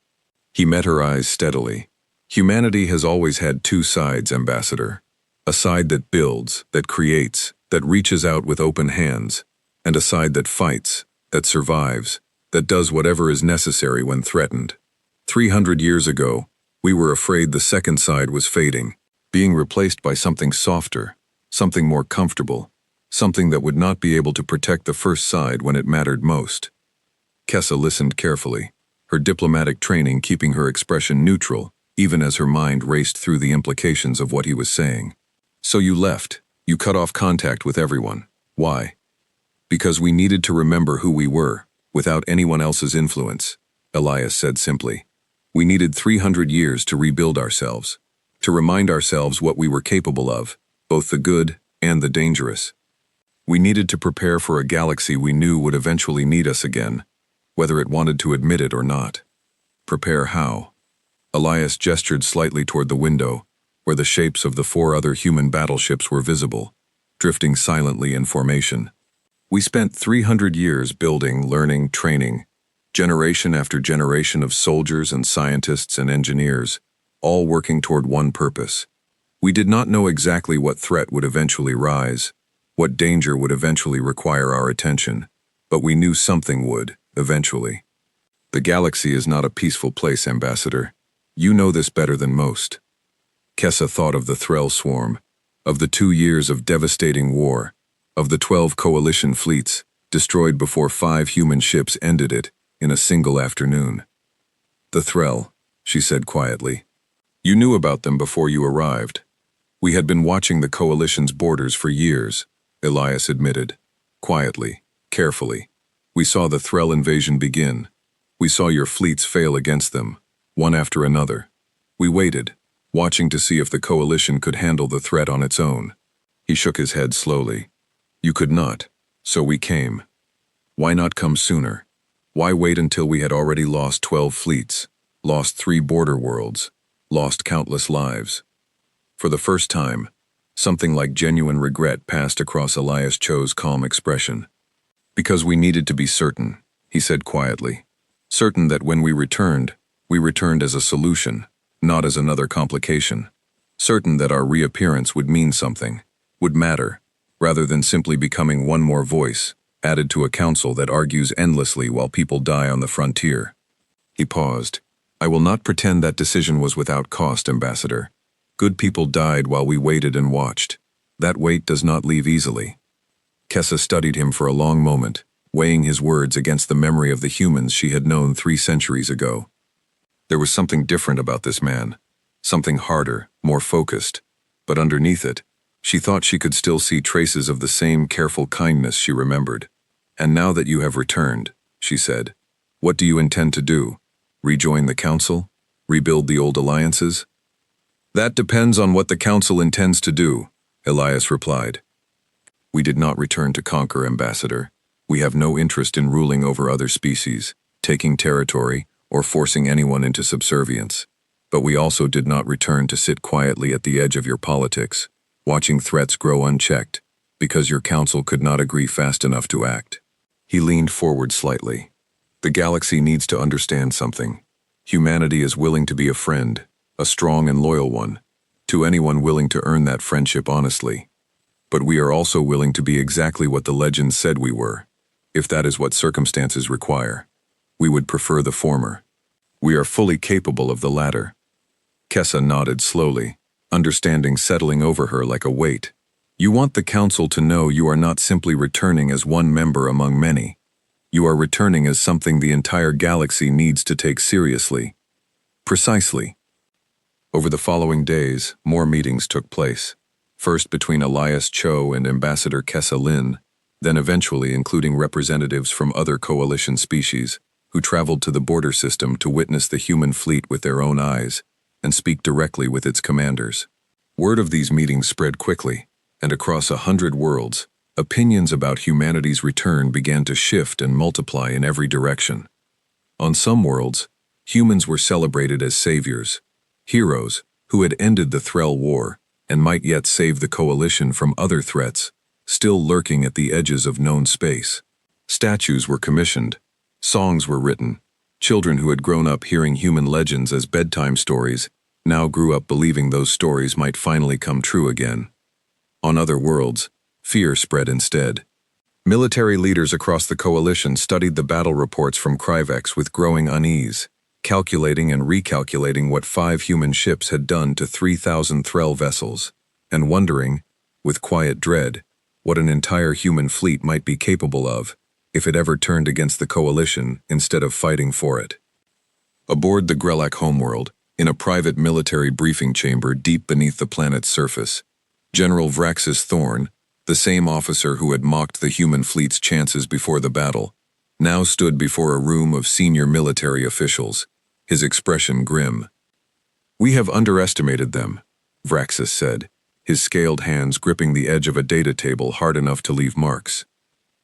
He met her eyes steadily. "Humanity has always had 2 sides, Ambassador. A side that builds, that creates, that reaches out with open hands, and a side that fights, that survives, that does whatever is necessary when threatened. 300 years ago, we were afraid the second side was fading, being replaced by something softer, something more comfortable, something that would not be able to protect the first side when it mattered most." Kessa listened carefully, her diplomatic training keeping her expression neutral, even as her mind raced through the implications of what he was saying. "So you left. You cut off contact with everyone. Why?" "Because we needed to remember who we were, without anyone else's influence," Elias said simply. "We needed 300 years to rebuild ourselves, to remind ourselves what we were capable of, both the good and the dangerous. We needed to prepare for a galaxy we knew would eventually need us again, whether it wanted to admit it or not." "Prepare how?" Elias gestured slightly toward the window, where the shapes of the 4 other human battleships were visible, drifting silently in formation. "We spent 300 years building, learning, training, generation after generation of soldiers and scientists and engineers, all working toward one purpose. We did not know exactly what threat would eventually rise, what danger would eventually require our attention, but we knew something would, eventually. The galaxy is not a peaceful place, Ambassador. You know this better than most." Kessa thought of the Threll swarm, of the 2 years of devastating war, of the 12 coalition fleets, destroyed before 5 human ships ended it in a single afternoon. "The Threll," she said quietly. "You knew about them before you arrived. We had been watching the coalition's borders for years, Elias admitted. Quietly, carefully. We saw the Threll invasion begin. We saw your fleets fail against them, one after another. We waited, watching to see if the coalition could handle the threat on its own. He shook his head slowly. You could not, so we came. Why not come sooner? Why wait until we had already lost 12 fleets, lost 3 border worlds, lost countless lives? For the first time, something like genuine regret passed across Elias Cho's calm expression. Because we needed to be certain, he said quietly. Certain that when we returned as a solution, not as another complication. Certain that our reappearance would mean something, would matter, rather than simply becoming one more voice, added to a council that argues endlessly while people die on the frontier. He paused. I will not pretend that decision was without cost, Ambassador. Good people died while we waited and watched. That weight does not leave easily. Kessa studied him for a long moment, weighing his words against the memory of the humans she had known 3 centuries ago. There was something different about this man, something harder, more focused, but underneath it, she thought she could still see traces of the same careful kindness she remembered. And now that you have returned, she said, what do you intend to do? Rejoin the council? Rebuild the old alliances? That depends on what the council intends to do, Elias replied. We did not return to conquer, Ambassador. We have no interest in ruling over other species, taking territory, or forcing anyone into subservience. But we also did not return to sit quietly at the edge of your politics, watching threats grow unchecked, because your council could not agree fast enough to act. He leaned forward slightly. The galaxy needs to understand something. Humanity is willing to be a friend, a strong and loyal one, to anyone willing to earn that friendship honestly. But we are also willing to be exactly what the legends said we were, if that is what circumstances require. We would prefer the former. We are fully capable of the latter. Kessa nodded slowly, understanding settling over her like a weight. You want the council to know you are not simply returning as one member among many. You are returning as something the entire galaxy needs to take seriously. Precisely. Over the following days, more meetings took place. First between Elias Cho and Ambassador Kessa Lin, then eventually including representatives from other coalition species, who traveled to the border system to witness the human fleet with their own eyes and speak directly with its commanders. Word of these meetings spread quickly, and across 100 worlds, opinions about humanity's return began to shift and multiply in every direction. On some worlds, humans were celebrated as saviors, heroes who had ended the Threll War and might yet save the coalition from other threats, still lurking at the edges of known space. Statues were commissioned, songs were written. Children who had grown up hearing human legends as bedtime stories now grew up believing those stories might finally come true again. On other worlds, fear spread instead. Military leaders across the coalition studied the battle reports from Kryvex with growing unease, calculating and recalculating what 5 human ships had done to 3,000 Threll vessels, and wondering, with quiet dread, what an entire human fleet might be capable of if it ever turned against the coalition instead of fighting for it. Aboard the Grelak homeworld, in a private military briefing chamber deep beneath the planet's surface, General Vraxis Thorn, the same officer who had mocked the human fleet's chances before the battle, now stood before a room of senior military officials, his expression grim. We have underestimated them, Vraxis said, his scaled hands gripping the edge of a data table hard enough to leave marks.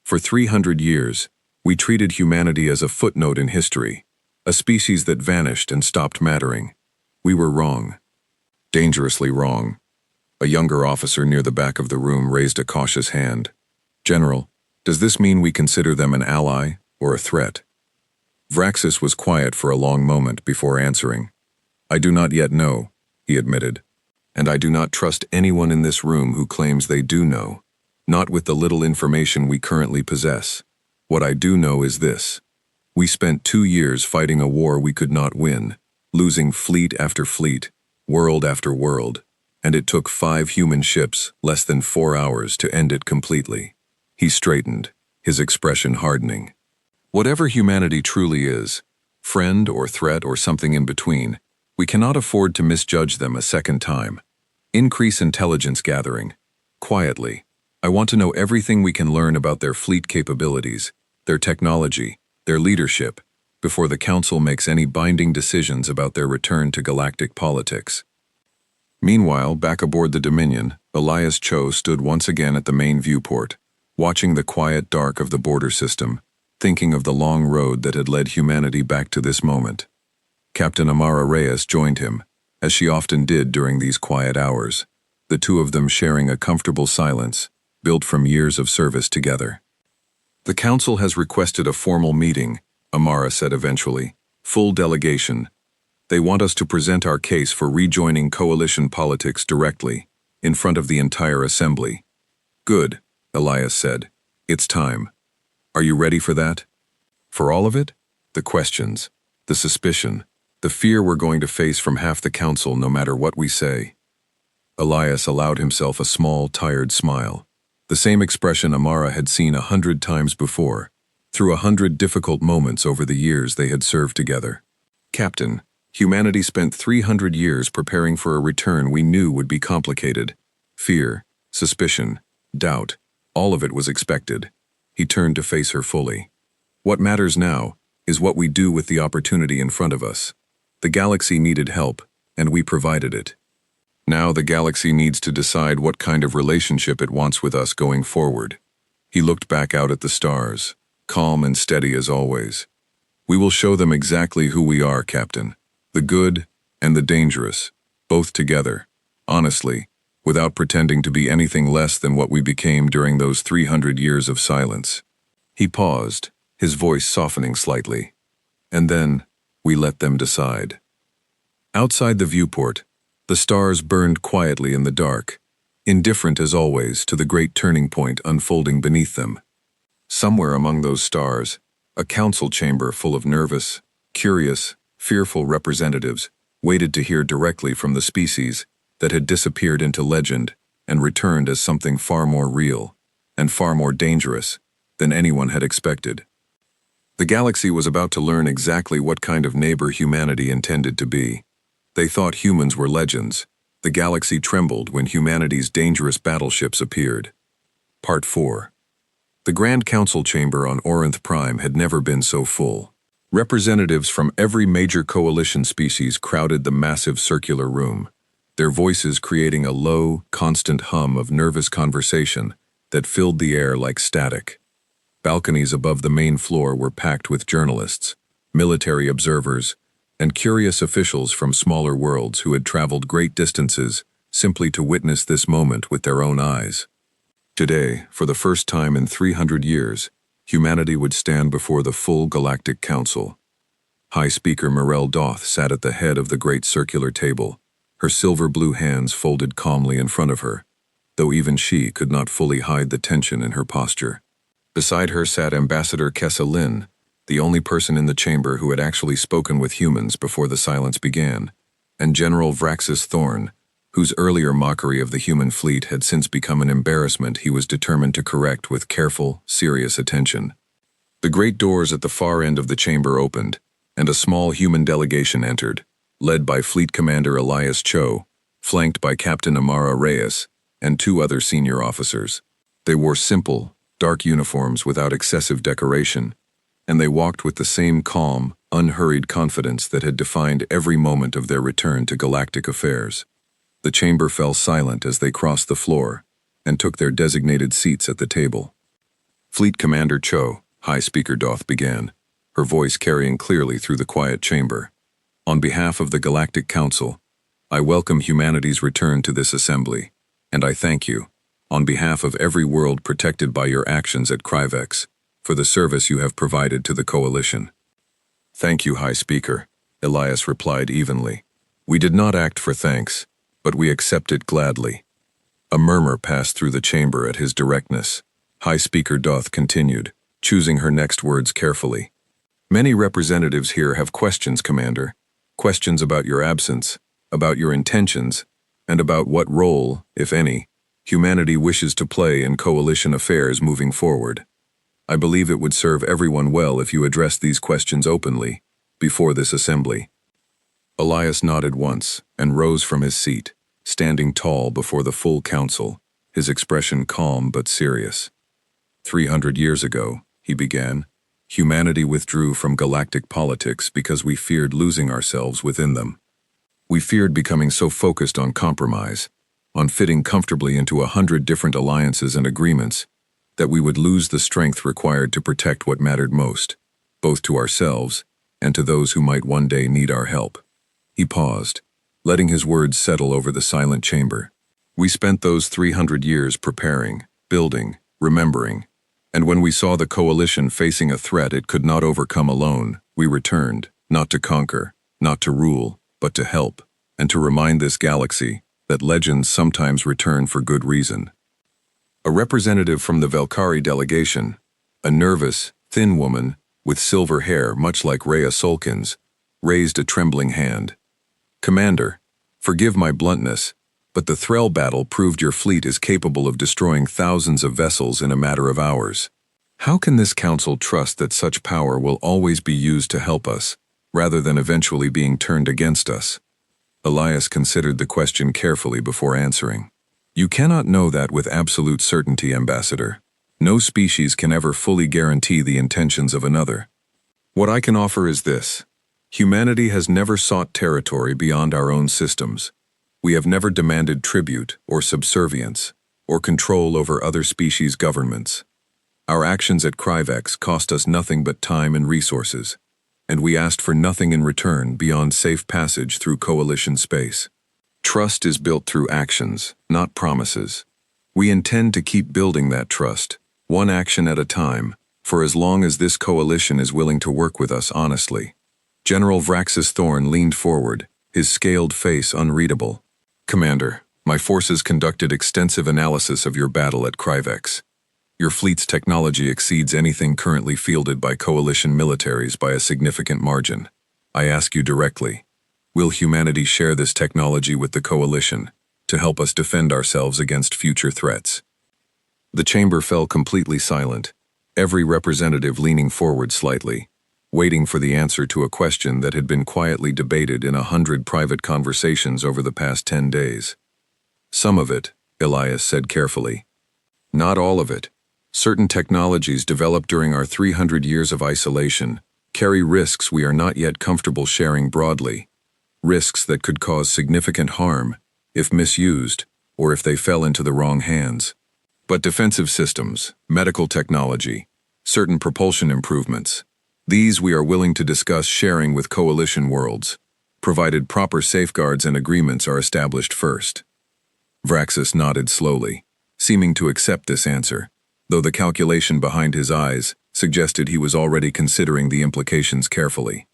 For 300 years, we treated humanity as a footnote in history, a species that vanished and stopped mattering. We were wrong. Dangerously wrong. A younger officer near the back of the room raised a cautious hand. General, does this mean we consider them an ally or a threat? Vraxis was quiet for a long moment before answering. I do not yet know, he admitted, and I do not trust anyone in this room who claims they do know. Not with the little information we currently possess. What I do know is this. We spent 2 years fighting a war we could not win, losing fleet after fleet, world after world, and it took 5 human ships less than 4 hours to end it completely. He straightened, his expression hardening. Whatever humanity truly is, friend or threat or something in between, we cannot afford to misjudge them a second time. Increase intelligence gathering, quietly, I want to know everything we can learn about their fleet capabilities, their technology, their leadership, before the Council makes any binding decisions about their return to galactic politics. Meanwhile, back aboard the Dominion, Elias Cho stood once again at the main viewport, watching the quiet dark of the border system, thinking of the long road that had led humanity back to this moment. Captain Amara Reyes joined him, as she often did during these quiet hours, the two of them sharing a comfortable silence, built from years of service together. "The Council has requested a formal meeting," Amara said eventually. "Full delegation. They want us to present our case for rejoining coalition politics directly, in front of the entire assembly." "Good," Elias said. "It's time. Are you ready for that? For all of it? The questions, the suspicion, the fear we're going to face from half the Council no matter what we say." Elias allowed himself a small, tired smile, the same expression Amara had seen 100 times before, through 100 difficult moments over the years they had served together. "Captain, humanity spent 300 years preparing for a return we knew would be complicated. Fear, suspicion, doubt, all of it was expected." He turned to face her fully. "What matters now is what we do with the opportunity in front of us. The galaxy needed help, and we provided it. Now the galaxy needs to decide what kind of relationship it wants with us going forward." He looked back out at the stars, calm and steady as always. "We will show them exactly who we are, Captain. The good and the dangerous, both together, honestly, without pretending to be anything less than what we became during those 300 years of silence." He paused, his voice softening slightly. "And then, we let them decide." Outside the viewport, the stars burned quietly in the dark, indifferent as always to the great turning point unfolding beneath them. Somewhere among those stars, a council chamber full of nervous, curious, fearful representatives waited to hear directly from the species that had disappeared into legend and returned as something far more real and far more dangerous than anyone had expected. The galaxy was about to learn exactly what kind of neighbor humanity intended to be. They thought humans were legends. The galaxy trembled when humanity's dangerous battleships appeared. Part 4. The Grand Council chamber on Orinth Prime had never been so full. Representatives from every major coalition species crowded the massive circular room, their voices creating a low, constant hum of nervous conversation that filled the air like static. Balconies above the main floor were packed with journalists, military observers, and curious officials from smaller worlds who had traveled great distances simply to witness this moment with their own eyes. Today, for the first time in 300 years, humanity would stand before the full Galactic Council. High Speaker Morel Doth sat at the head of the great circular table, her silver-blue hands folded calmly in front of her, though even she could not fully hide the tension in her posture. Beside her sat Ambassador Kessa Lin, the only person in the chamber who had actually spoken with humans before the silence began, and General Vraxis Thorn, whose earlier mockery of the human fleet had since become an embarrassment he was determined to correct with careful, serious attention. The great doors at the far end of the chamber opened, and a small human delegation entered, led by Fleet Commander Elias Cho, flanked by Captain Amara Reyes, and 2 other senior officers. They wore simple, dark uniforms without excessive decoration, and they walked with the same calm, unhurried confidence that had defined every moment of their return to galactic affairs. The chamber fell silent as they crossed the floor and took their designated seats at the table. Fleet Commander Cho, High Speaker Doth began, her voice carrying clearly through the quiet chamber. "On behalf of the Galactic Council, I welcome humanity's return to this assembly, and I thank you, on behalf of every world protected by your actions at Kryvex, for the service you have provided to the Coalition." "Thank you, High Speaker," Elias replied evenly. "We did not act for thanks, but we accept it gladly." A murmur passed through the chamber at his directness. High Speaker Doth continued, choosing her next words carefully. "Many representatives here have questions, Commander. Questions about your absence, about your intentions, and about what role, if any, humanity wishes to play in coalition affairs moving forward. I believe it would serve everyone well if you addressed these questions openly, before this assembly." Elias nodded once and rose from his seat, standing tall before the full council, his expression calm but serious. 300 years ago, he began, humanity withdrew from galactic politics because we feared losing ourselves within them. We feared becoming so focused on compromise, on fitting comfortably into 100 different alliances and agreements, that we would lose the strength required to protect what mattered most, both to ourselves and to those who might one day need our help. He paused, letting his words settle over the silent chamber. We spent those 300 years preparing, building, remembering, and when we saw the coalition facing a threat it could not overcome alone, we returned, not to conquer, not to rule, but to help, and to remind this galaxy that legends sometimes return for good reason. A representative from the Valkyrie delegation, a nervous, thin woman with silver hair much like Rhea Solkin's, raised a trembling hand. "Commander, forgive my bluntness, but the Threll battle proved your fleet is capable of destroying thousands of vessels in a matter of hours. How can this council trust that such power will always be used to help us, rather than eventually being turned against us?" Elias considered the question carefully before answering. "You cannot know that with absolute certainty, Ambassador. No species can ever fully guarantee the intentions of another. What I can offer is this. Humanity has never sought territory beyond our own systems. We have never demanded tribute or subservience or control over other species' governments. Our actions at Kryvex cost us nothing but time and resources, and we asked for nothing in return beyond safe passage through coalition space. Trust is built through actions, not promises. We intend to keep building that trust, one action at a time, for as long as this coalition is willing to work with us honestly." General Vraxis Thorn leaned forward, his scaled face unreadable. "Commander, my forces conducted extensive analysis of your battle at Kryvex. Your fleet's technology exceeds anything currently fielded by coalition militaries by a significant margin. I ask you directly, will humanity share this technology with the coalition to help us defend ourselves against future threats?" The chamber fell completely silent, every representative leaning forward slightly, waiting for the answer to a question that had been quietly debated in 100 private conversations over the past 10 days. "Some of it," Elias said carefully. "Not all of it. Certain technologies developed during our 300 years of isolation carry risks we are not yet comfortable sharing broadly, risks that could cause significant harm if misused or if they fell into the wrong hands. But defensive systems, medical technology, certain propulsion improvements, these we are willing to discuss sharing with coalition worlds, provided proper safeguards and agreements are established first." Vraxis nodded slowly, seeming to accept this answer, though the calculation behind his eyes suggested he was already considering the implications carefully.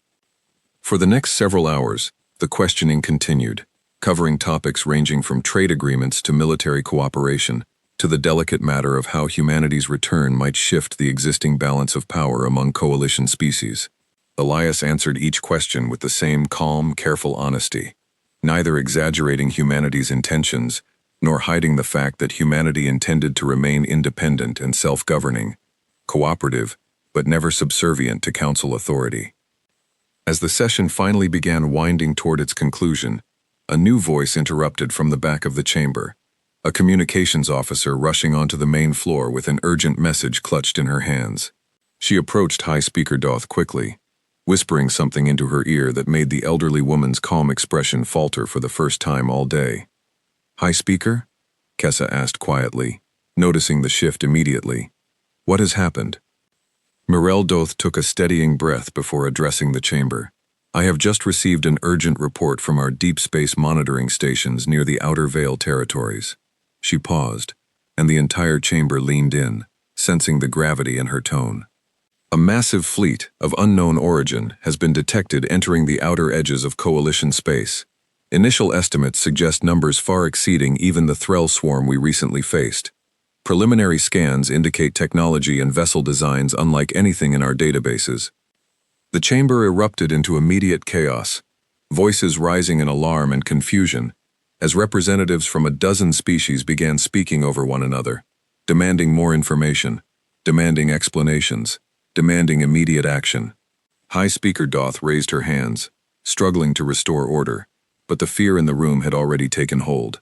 For the next several hours, the questioning continued, covering topics ranging from trade agreements to military cooperation, to the delicate matter of how humanity's return might shift the existing balance of power among coalition species. Elias answered each question with the same calm, careful honesty, neither exaggerating humanity's intentions nor hiding the fact that humanity intended to remain independent and self-governing, cooperative, but never subservient to council authority. As the session finally began winding toward its conclusion, a new voice interrupted from the back of the chamber, a communications officer rushing onto the main floor with an urgent message clutched in her hands. She approached High Speaker Doth quickly, whispering something into her ear that made the elderly woman's calm expression falter for the first time all day. "High Speaker?" Kessa asked quietly, noticing the shift immediately. "What has happened?" Mirel Doth took a steadying breath before addressing the chamber. "I have just received an urgent report from our deep space monitoring stations near the Outer Veil territories." She paused, and the entire chamber leaned in, sensing the gravity in her tone. "A massive fleet of unknown origin has been detected entering the outer edges of coalition space. Initial estimates suggest numbers far exceeding even the Threll swarm we recently faced. Preliminary scans indicate technology and vessel designs unlike anything in our databases." The chamber erupted into immediate chaos, voices rising in alarm and confusion, as representatives from a dozen species began speaking over one another, demanding more information, demanding explanations, demanding immediate action. High Speaker Doth raised her hands, struggling to restore order, but the fear in the room had already taken hold.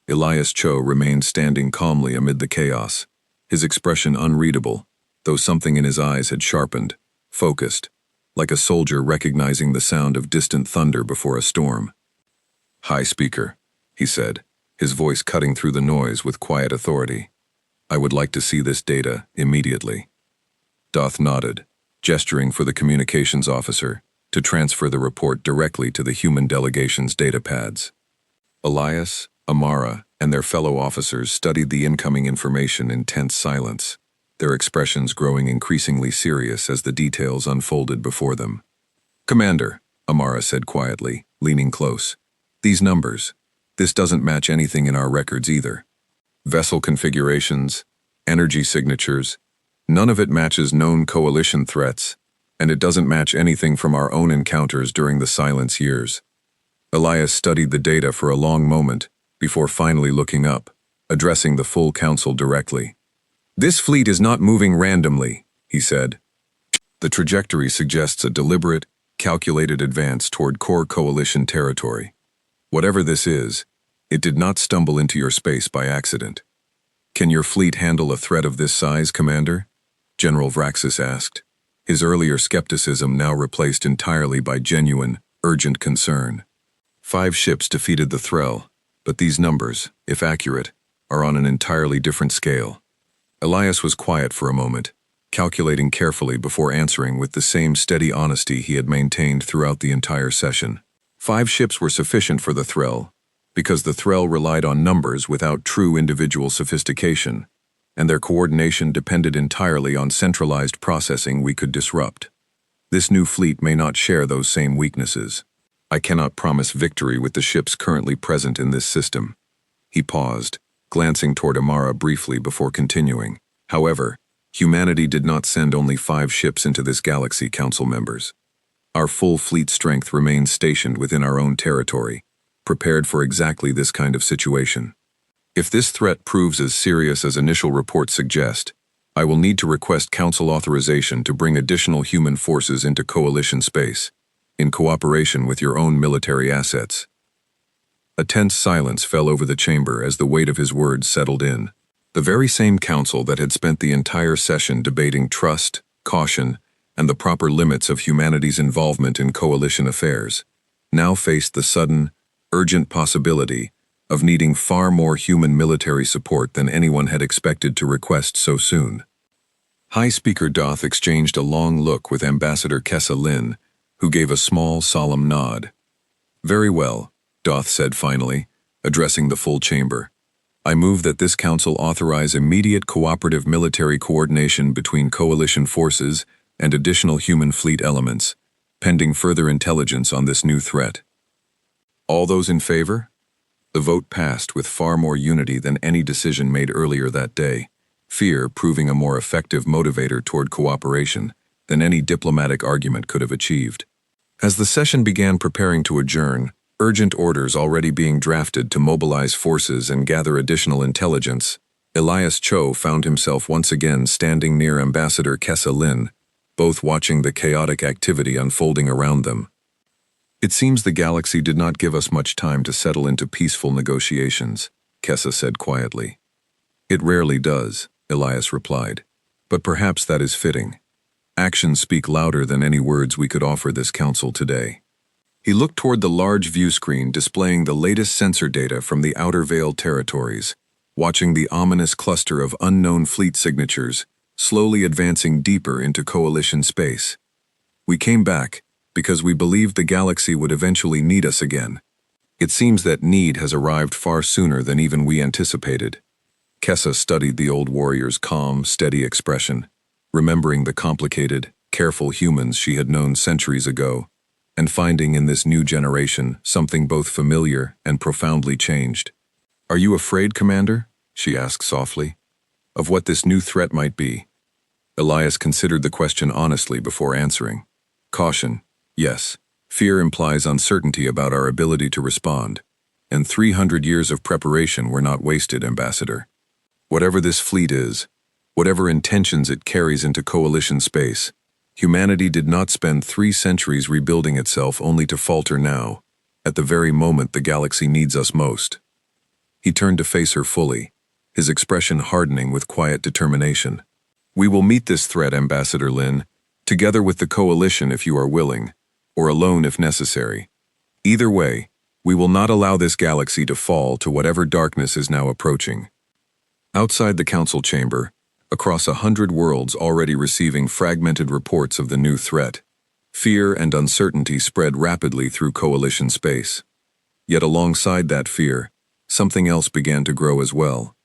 Elias Cho remained standing calmly amid the chaos, his expression unreadable, though something in his eyes had sharpened, focused, like a soldier recognizing the sound of distant thunder before a storm. "High Speaker," he said, his voice cutting through the noise with quiet authority. "I would like to see this data immediately." Doth nodded, gesturing for the communications officer to transfer the report directly to the human delegation's data pads. Elias, Amara, and their fellow officers studied the incoming information in tense silence, their expressions growing increasingly serious as the details unfolded before them. "Commander," Amara said quietly, leaning close, "these numbers, this doesn't match anything in our records either. Vessel configurations, energy signatures, none of it matches known coalition threats, and it doesn't match anything from our own encounters during the Silence years." Elias studied the data for a long moment before finally looking up, addressing the full council directly. "This fleet is not moving randomly," he said. "The trajectory suggests a deliberate, calculated advance toward core coalition territory. Whatever this is, it did not stumble into your space by accident. Can your fleet handle a threat of this size, Commander?" General Vraxis asked, his earlier skepticism now replaced entirely by genuine, urgent concern. 5 ships defeated the Threll, but these numbers, if accurate, are on an entirely different scale. Elias was quiet for a moment, calculating carefully before answering with the same steady honesty he had maintained throughout the entire session. 5 ships were sufficient for the Threll, because the Threll relied on numbers without true individual sophistication, and their coordination depended entirely on centralized processing we could disrupt. This new fleet may not share those same weaknesses. I cannot promise victory with the ships currently present in this system." He paused, glancing toward Amara briefly before continuing. "However, humanity did not send only 5 ships into this galaxy, Council members. Our full fleet strength remains stationed within our own territory, prepared for exactly this kind of situation. If this threat proves as serious as initial reports suggest, I will need to request Council authorization to bring additional human forces into Coalition space, in cooperation with your own military assets." A tense silence fell over the chamber as the weight of his words settled in. The very same council that had spent the entire session debating trust, caution, and the proper limits of humanity's involvement in coalition affairs, now faced the sudden, urgent possibility of needing far more human military support than anyone had expected to request so soon. High Speaker Doth exchanged a long look with Ambassador Kessa Lin, who gave a small, solemn nod. "Very well," Doth said finally, addressing the full chamber. "I move that this council authorize immediate cooperative military coordination between coalition forces and additional human fleet elements, pending further intelligence on this new threat." All those in favor? The vote passed with far more unity than any decision made earlier that day, fear proving a more effective motivator toward cooperation than any diplomatic argument could have achieved. As the session began preparing to adjourn, urgent orders already being drafted to mobilize forces and gather additional intelligence, Elias Cho found himself once again standing near Ambassador Kessa Lin, both watching the chaotic activity unfolding around them. "It seems the galaxy did not give us much time to settle into peaceful negotiations," Kessa said quietly. "It rarely does," Elias replied, "but perhaps that is fitting. Actions speak louder than any words we could offer this council today." He looked toward the large view screen displaying the latest sensor data from the Outer Veil territories, watching the ominous cluster of unknown fleet signatures slowly advancing deeper into coalition space. "We came back because we believed the galaxy would eventually need us again. It seems that need has arrived far sooner than even we anticipated." Kessa studied the old warrior's calm, steady expression, remembering the complicated, careful humans she had known centuries ago, and finding in this new generation something both familiar and profoundly changed. "Are you afraid, Commander?" she asked softly. "Of what this new threat might be?" Elias considered the question honestly before answering. "Caution, yes. Fear implies uncertainty about our ability to respond, and 300 years of preparation were not wasted, Ambassador. Whatever this fleet is, whatever intentions it carries into coalition space, humanity did not spend 3 centuries rebuilding itself only to falter now, at the very moment the galaxy needs us most." He turned to face her fully, his expression hardening with quiet determination. "We will meet this threat, Ambassador Lin, together with the coalition if you are willing, or alone if necessary. Either way, we will not allow this galaxy to fall to whatever darkness is now approaching." Outside the council chamber, across 100 worlds already receiving fragmented reports of the new threat, fear and uncertainty spread rapidly through coalition space. Yet alongside that fear, something else began to grow as well.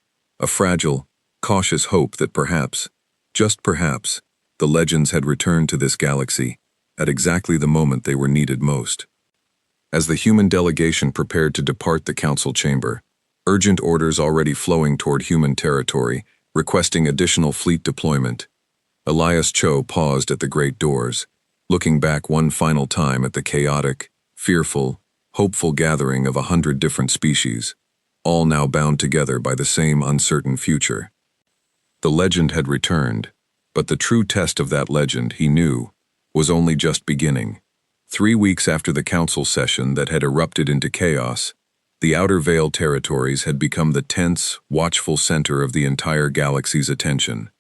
A fragile, cautious hope that perhaps, just perhaps, the legends had returned to this galaxy at exactly the moment they were needed most. As the human delegation prepared to depart the council chamber, urgent orders already flowing toward human territory, requesting additional fleet deployment, Elias Cho paused at the great doors, looking back one final time at the chaotic, fearful, hopeful gathering of 100 different species, all now bound together by the same uncertain future. The legend had returned, but the true test of that legend, he knew, was only just beginning. 3 weeks after the council session that had erupted into chaos, the Outer Veil territories had become the tense, watchful center of the entire galaxy's attention.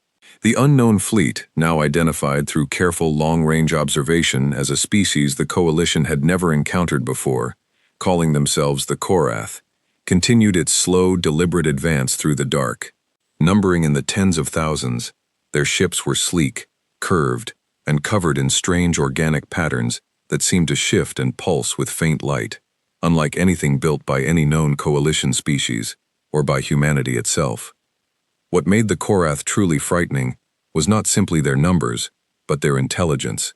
The unknown fleet, now identified through careful long-range observation as a species the coalition had never encountered before, calling themselves the Korath, continued its slow, deliberate advance through the dark. Numbering in the tens of thousands, their ships were sleek, curved, and covered in strange organic patterns that seemed to shift and pulse with faint light, unlike anything built by any known coalition species or by humanity itself. What made the Korath truly frightening was not simply their numbers, but their intelligence.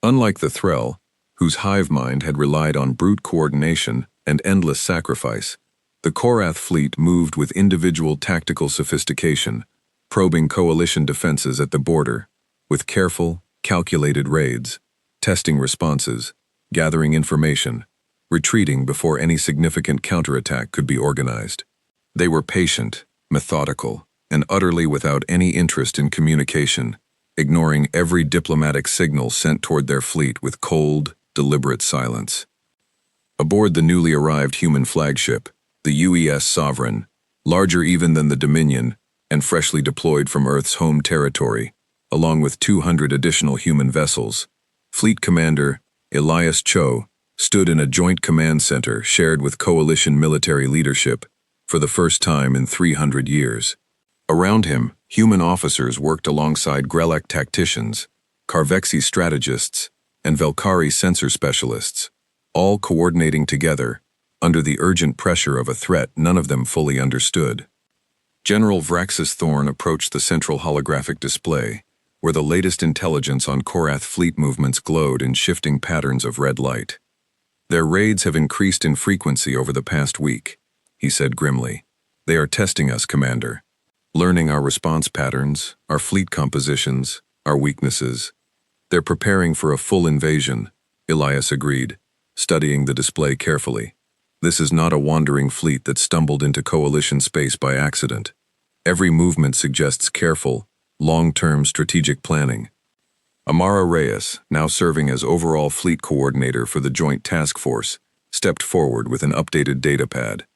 Unlike the Threll, whose hive mind had relied on brute coordination and endless sacrifice, the Korath fleet moved with individual tactical sophistication, probing coalition defenses at the border, with careful, calculated raids, testing responses, gathering information, retreating before any significant counterattack could be organized. They were patient, methodical, and utterly without any interest in communication, ignoring every diplomatic signal sent toward their fleet with cold, deliberate silence. Aboard the newly arrived human flagship, the UES Sovereign, larger even than the Dominion, and freshly deployed from Earth's home territory, along with 200 additional human vessels, Fleet Commander Elias Cho stood in a joint command center shared with coalition military leadership for the first time in 300 years. Around him, human officers worked alongside Grelek tacticians, Carvexi strategists, and Velkari sensor specialists, all coordinating together under the urgent pressure of a threat none of them fully understood. General Vraxis Thorn approached the central holographic display, where the latest intelligence on Korath fleet movements glowed in shifting patterns of red light. "Their raids have increased in frequency over the past week," he said grimly. "They are testing us, Commander. Learning our response patterns, our fleet compositions, our weaknesses. They're preparing for a full invasion," Elias agreed, studying the display carefully. "This is not a wandering fleet that stumbled into coalition space by accident. Every movement suggests careful, long-term strategic planning." Amara Reyes, now serving as overall fleet coordinator for the Joint Task Force, stepped forward with an updated data pad.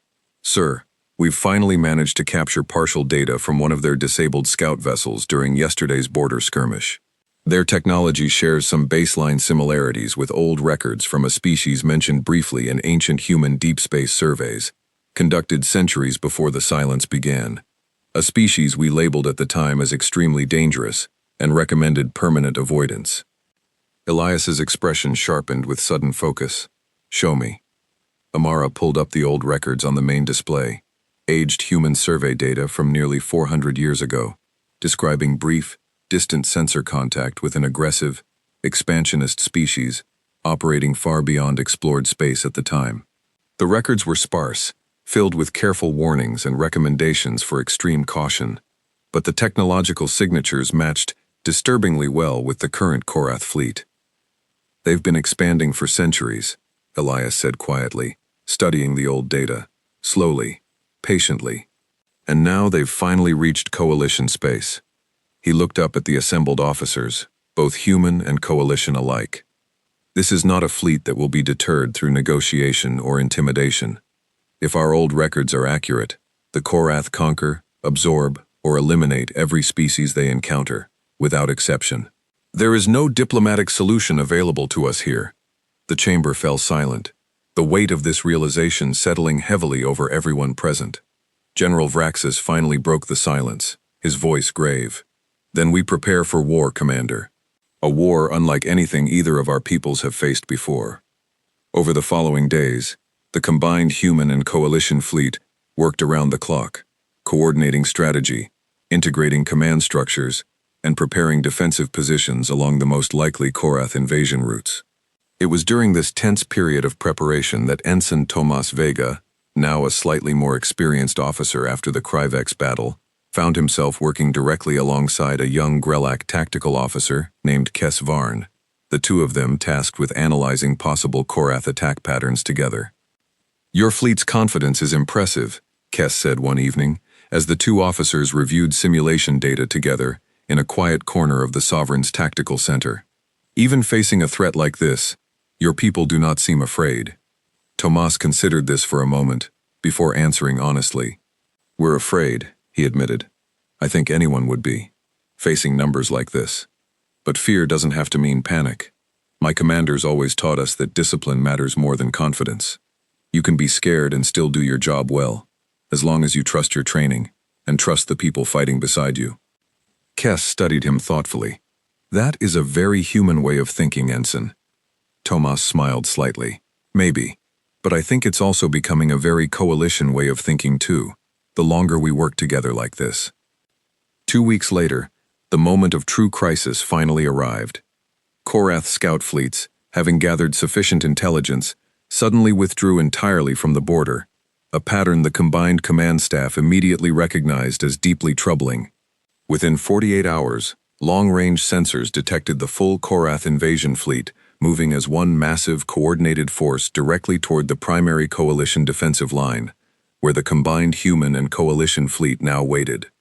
"Sir, we've finally managed to capture partial data from one of their disabled scout vessels during yesterday's border skirmish. Their technology shares some baseline similarities with old records from a species mentioned briefly in ancient human deep space surveys, conducted centuries before the silence began. A species we labeled at the time as extremely dangerous and recommended permanent avoidance." Elias's expression sharpened with sudden focus. "Show me." Amara pulled up the old records on the main display, aged human survey data from nearly 400 years ago, describing brief, distant sensor contact with an aggressive, expansionist species operating far beyond explored space at the time. The records were sparse, filled with careful warnings and recommendations for extreme caution, but the technological signatures matched disturbingly well with the current Korath fleet. "They've been expanding for centuries," Elias said quietly, studying the old data, slowly, patiently. "And now they've finally reached coalition space." He looked up at the assembled officers, both human and coalition alike. "This is not a fleet that will be deterred through negotiation or intimidation. If our old records are accurate, The Korath conquer, absorb, or eliminate every species they encounter, without exception. There is no diplomatic solution available to us here. The chamber fell silent, the weight of this realization settling heavily over everyone present. General Vraxis finally broke the silence, his voice grave. Then we prepare for war, Commander. A war unlike anything either of our peoples have faced before. Over the following days, the combined human and coalition fleet worked around the clock, coordinating strategy, integrating command structures, and preparing defensive positions along the most likely Korath invasion routes. It was during this tense period of preparation that Ensign Tomas Vega, now a slightly more experienced officer after the Kryvex battle, found himself working directly alongside a young Grelak tactical officer named Kes Varn, the two of them tasked with analyzing possible Korath attack patterns together. "Your fleet's confidence is impressive," Kes said one evening, as the two officers reviewed simulation data together in a quiet corner of the Sovereign's tactical center. "Even facing a threat like this, your people do not seem afraid." Tomas considered this for a moment, before answering honestly. "We're afraid," he admitted. "I think anyone would be, facing numbers like this. But fear doesn't have to mean panic. My commanders always taught us that discipline matters more than confidence. You can be scared and still do your job well, as long as you trust your training, and trust the people fighting beside you." Kes studied him thoughtfully. "That is a very human way of thinking, Ensign." Tomas smiled slightly. "Maybe, but I think it's also becoming a very coalition way of thinking too, the longer we work together like this." 2 weeks later, the moment of true crisis finally arrived. Korath scout fleets, having gathered sufficient intelligence, suddenly withdrew entirely from the border, a pattern the combined command staff immediately recognized as deeply troubling. Within 48 hours, long-range sensors detected the full Korath invasion fleet moving as one massive, coordinated force directly toward the primary coalition defensive line, where the combined human and coalition fleet now waited.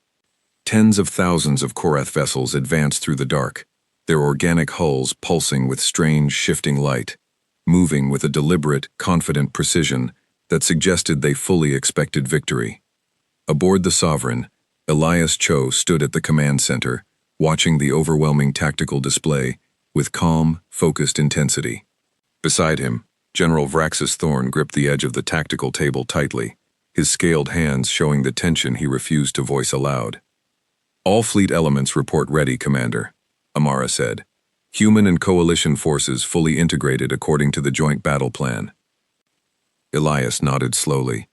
Tens of thousands of Korath vessels advanced through the dark, their organic hulls pulsing with strange, shifting light, moving with a deliberate, confident precision that suggested they fully expected victory. Aboard the Sovereign, Elias Cho stood at the command center, watching the overwhelming tactical display with calm, focused intensity. Beside him, General Vraxis Thorn gripped the edge of the tactical table tightly, his scaled hands showing the tension he refused to voice aloud. "All fleet elements report ready, Commander," Amara said. "Human and coalition forces fully integrated according to the joint battle plan." Elias nodded slowly.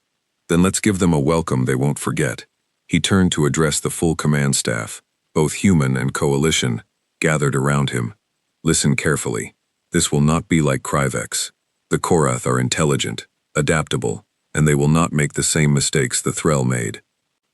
"Then let's give them a welcome they won't forget." He turned to address the full command staff, both human and coalition, gathered around him. "Listen carefully. This will not be like Kryvex. The Korath are intelligent, adaptable, and they will not make the same mistakes the Threll made.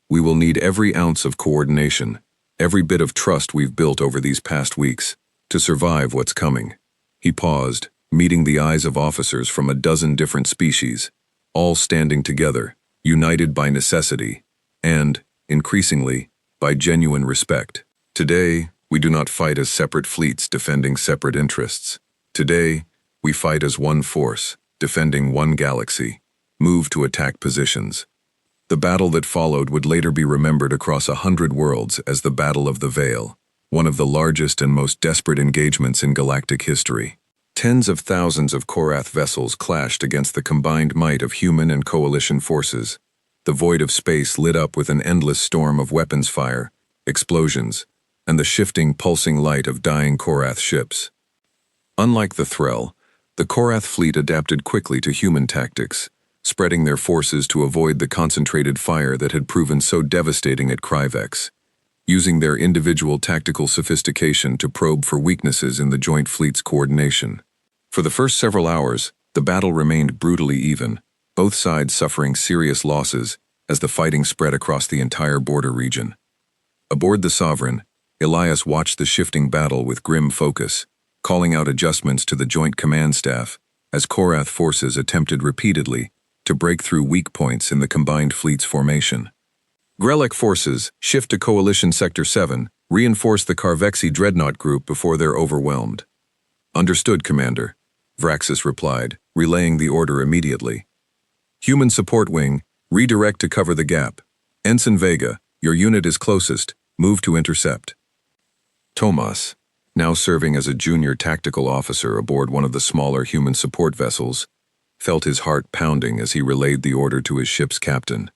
We will need every ounce of coordination, every bit of trust we've built over these past weeks, to survive what's coming." He paused, meeting the eyes of officers from a dozen different species, all standing together, united by necessity, and, increasingly, by genuine respect. "Today, we do not fight as separate fleets defending separate interests. Today, we fight as one force, defending one galaxy, move to attack positions." The battle that followed would later be remembered across 100 worlds as the Battle of the Veil, one of the largest and most desperate engagements in galactic history. Tens of thousands of Korath vessels clashed against the combined might of human and coalition forces. The void of space lit up with an endless storm of weapons fire, explosions, and the shifting, pulsing light of dying Korath ships. Unlike the Threll, the Korath fleet adapted quickly to human tactics, spreading their forces to avoid the concentrated fire that had proven so devastating at Kryvex, using their individual tactical sophistication to probe for weaknesses in the joint fleet's coordination. For the first several hours, the battle remained brutally even, both sides suffering serious losses as the fighting spread across the entire border region. Aboard the Sovereign, Elias watched the shifting battle with grim focus, calling out adjustments to the joint command staff as Korath forces attempted repeatedly to break through weak points in the combined fleet's formation. Grelak forces shift to Coalition Sector 7, reinforce the Karvexi Dreadnought Group before they're overwhelmed. "Understood, Commander," Vraxis replied, relaying the order immediately. "Human Support Wing, redirect to cover the gap. Ensign Vega, your unit is closest. Move to intercept. Tomas, now serving as a junior tactical officer aboard one of the smaller human support vessels, felt his heart pounding as he relayed the order to his ship's captain.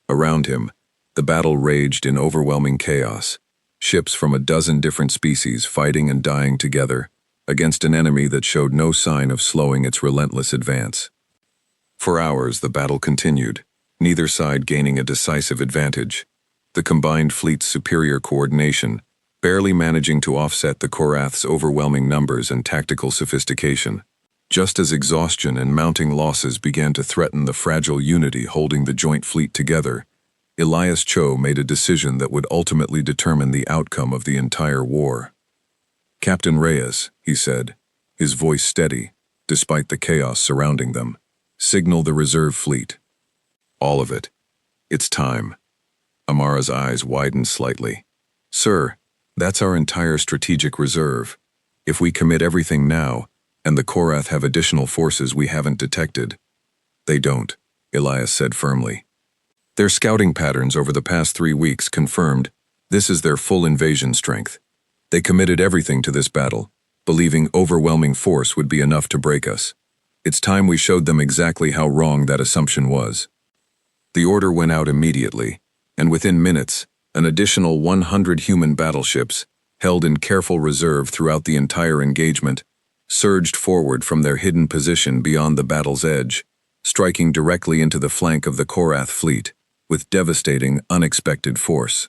Around him, the battle raged in overwhelming chaos, ships from a dozen different species fighting and dying together against an enemy that showed no sign of slowing its relentless advance. For hours, the battle continued, neither side gaining a decisive advantage, the combined fleet's superior coordination barely managing to offset the Korath's overwhelming numbers and tactical sophistication. Just as exhaustion and mounting losses began to threaten the fragile unity holding the joint fleet together, Elias Cho made a decision that would ultimately determine the outcome of the entire war. "Captain Reyes," he said, his voice steady, despite the chaos surrounding them, "signal the reserve fleet. All of it. It's time." Amara's eyes widened slightly. "Sir, that's our entire strategic reserve. If we commit everything now, and the Korath have additional forces we haven't detected." "They don't," Elias said firmly. "Their scouting patterns over the past 3 weeks confirmed this is their full invasion strength. They committed everything to this battle, believing overwhelming force would be enough to break us. It's time we showed them exactly how wrong that assumption was." The order went out immediately, and within minutes, an additional 100 human battleships, held in careful reserve throughout the entire engagement, surged forward from their hidden position beyond the battle's edge, striking directly into the flank of the Korath fleet, with devastating, unexpected force.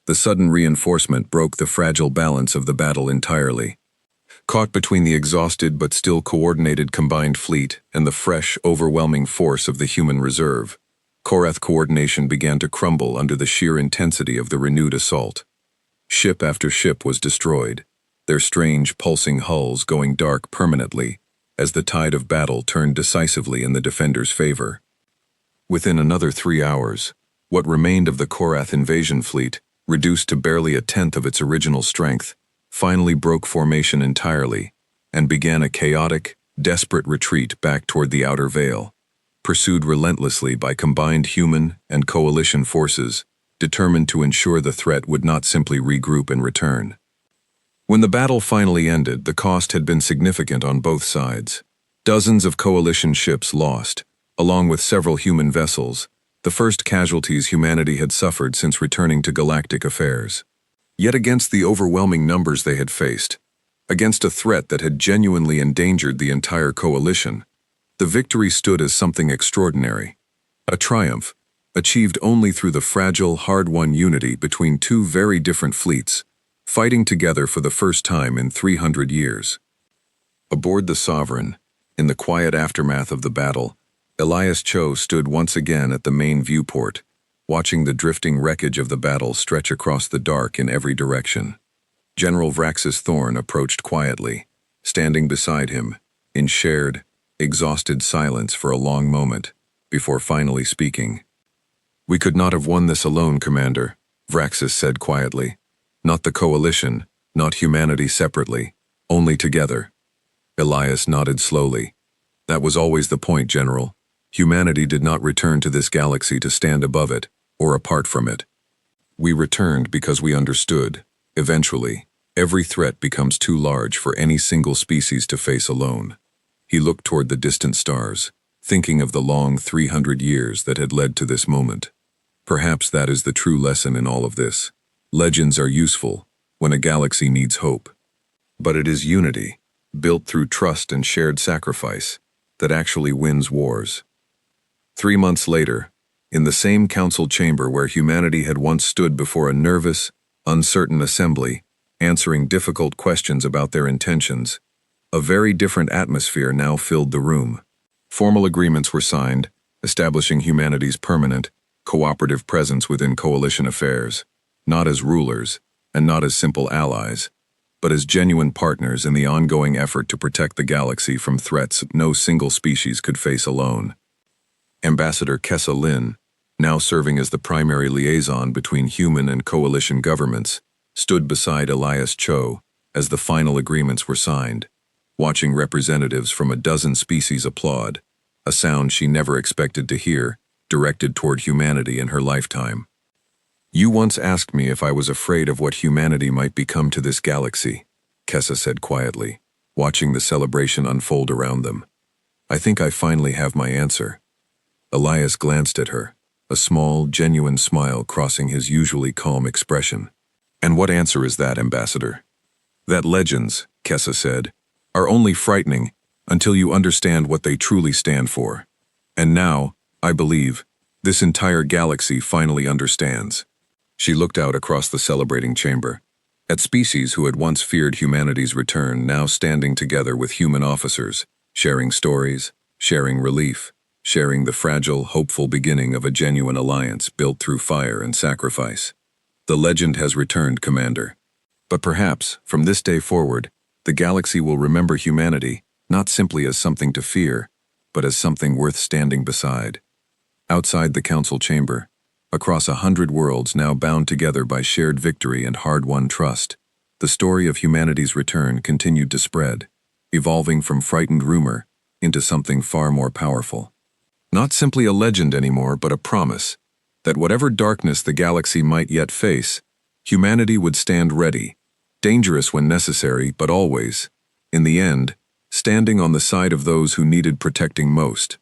The sudden reinforcement broke the fragile balance of the battle entirely. Caught between the exhausted but still coordinated combined fleet and the fresh, overwhelming force of the human reserve, Korath coordination began to crumble under the sheer intensity of the renewed assault. Ship after ship was destroyed, their strange, pulsing hulls going dark permanently as the tide of battle turned decisively in the defenders' favor. Within another 3 hours, what remained of the Korath invasion fleet, reduced to barely a tenth of its original strength, finally broke formation entirely and began a chaotic, desperate retreat back toward the outer veil, pursued relentlessly by combined human and coalition forces, determined to ensure the threat would not simply regroup and return. When the battle finally ended, the cost had been significant on both sides. Dozens of coalition ships lost, along with several human vessels, the first casualties humanity had suffered since returning to galactic affairs. Yet against the overwhelming numbers they had faced, against a threat that had genuinely endangered the entire coalition, the victory stood as something extraordinary, a triumph, achieved only through the fragile, hard-won unity between two very different fleets, fighting together for the first time in 300 years. Aboard the Sovereign, in the quiet aftermath of the battle, Elias Cho stood once again at the main viewport, watching the drifting wreckage of the battle stretch across the dark in every direction. General Vraxis Thorn approached quietly, standing beside him, in shared, exhausted silence for a long moment, before finally speaking. "We could not have won this alone, Commander," Vraxis said quietly. "Not the coalition, not humanity separately, only together." Elias nodded slowly. "That was always the point, General. Humanity did not return to this galaxy to stand above it, or apart from it. We returned because we understood, eventually, every threat becomes too large for any single species to face alone." He looked toward the distant stars, thinking of the long 300 years that had led to this moment. Perhaps that is the true lesson in all of this. Legends are useful when a galaxy needs hope. But it is unity, built through trust and shared sacrifice, that actually wins wars. 3 months later, in the same council chamber where humanity had once stood before a nervous, uncertain assembly, answering difficult questions about their intentions, a very different atmosphere now filled the room. Formal agreements were signed, establishing humanity's permanent, cooperative presence within coalition affairs, not as rulers, and not as simple allies, but as genuine partners in the ongoing effort to protect the galaxy from threats no single species could face alone. Ambassador Kessa Lin, now serving as the primary liaison between human and coalition governments, stood beside Elias Cho as the final agreements were signed, watching representatives from a dozen species applaud, a sound she never expected to hear, directed toward humanity in her lifetime. "You once asked me if I was afraid of what humanity might become to this galaxy," Kessa said quietly, watching the celebration unfold around them. "I think I finally have my answer." Elias glanced at her, a small, genuine smile crossing his usually calm expression. "And what answer is that, Ambassador?" "That legends," Kessa said, "are only frightening until you understand what they truly stand for. And now, I believe, this entire galaxy finally understands." She looked out across the celebrating chamber, at species who had once feared humanity's return now standing together with human officers, sharing stories, sharing relief, sharing the fragile, hopeful beginning of a genuine alliance built through fire and sacrifice. "The legend has returned, Commander. But perhaps, from this day forward, the galaxy will remember humanity not simply as something to fear, but as something worth standing beside." Outside the council chamber, across 100 worlds now bound together by shared victory and hard-won trust, the story of humanity's return continued to spread, evolving from frightened rumor into something far more powerful. Not simply a legend anymore, but a promise that whatever darkness the galaxy might yet face, humanity would stand ready, dangerous when necessary, but always, in the end, standing on the side of those who needed protecting most.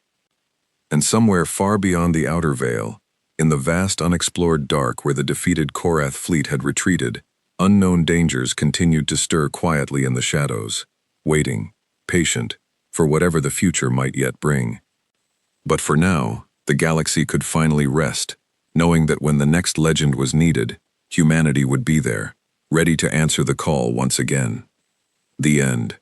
And somewhere far beyond the outer veil, in the vast unexplored dark where the defeated Korath fleet had retreated, unknown dangers continued to stir quietly in the shadows, waiting, patient, for whatever the future might yet bring. But for now, the galaxy could finally rest, knowing that when the next legend was needed, humanity would be there, ready to answer the call once again. The end.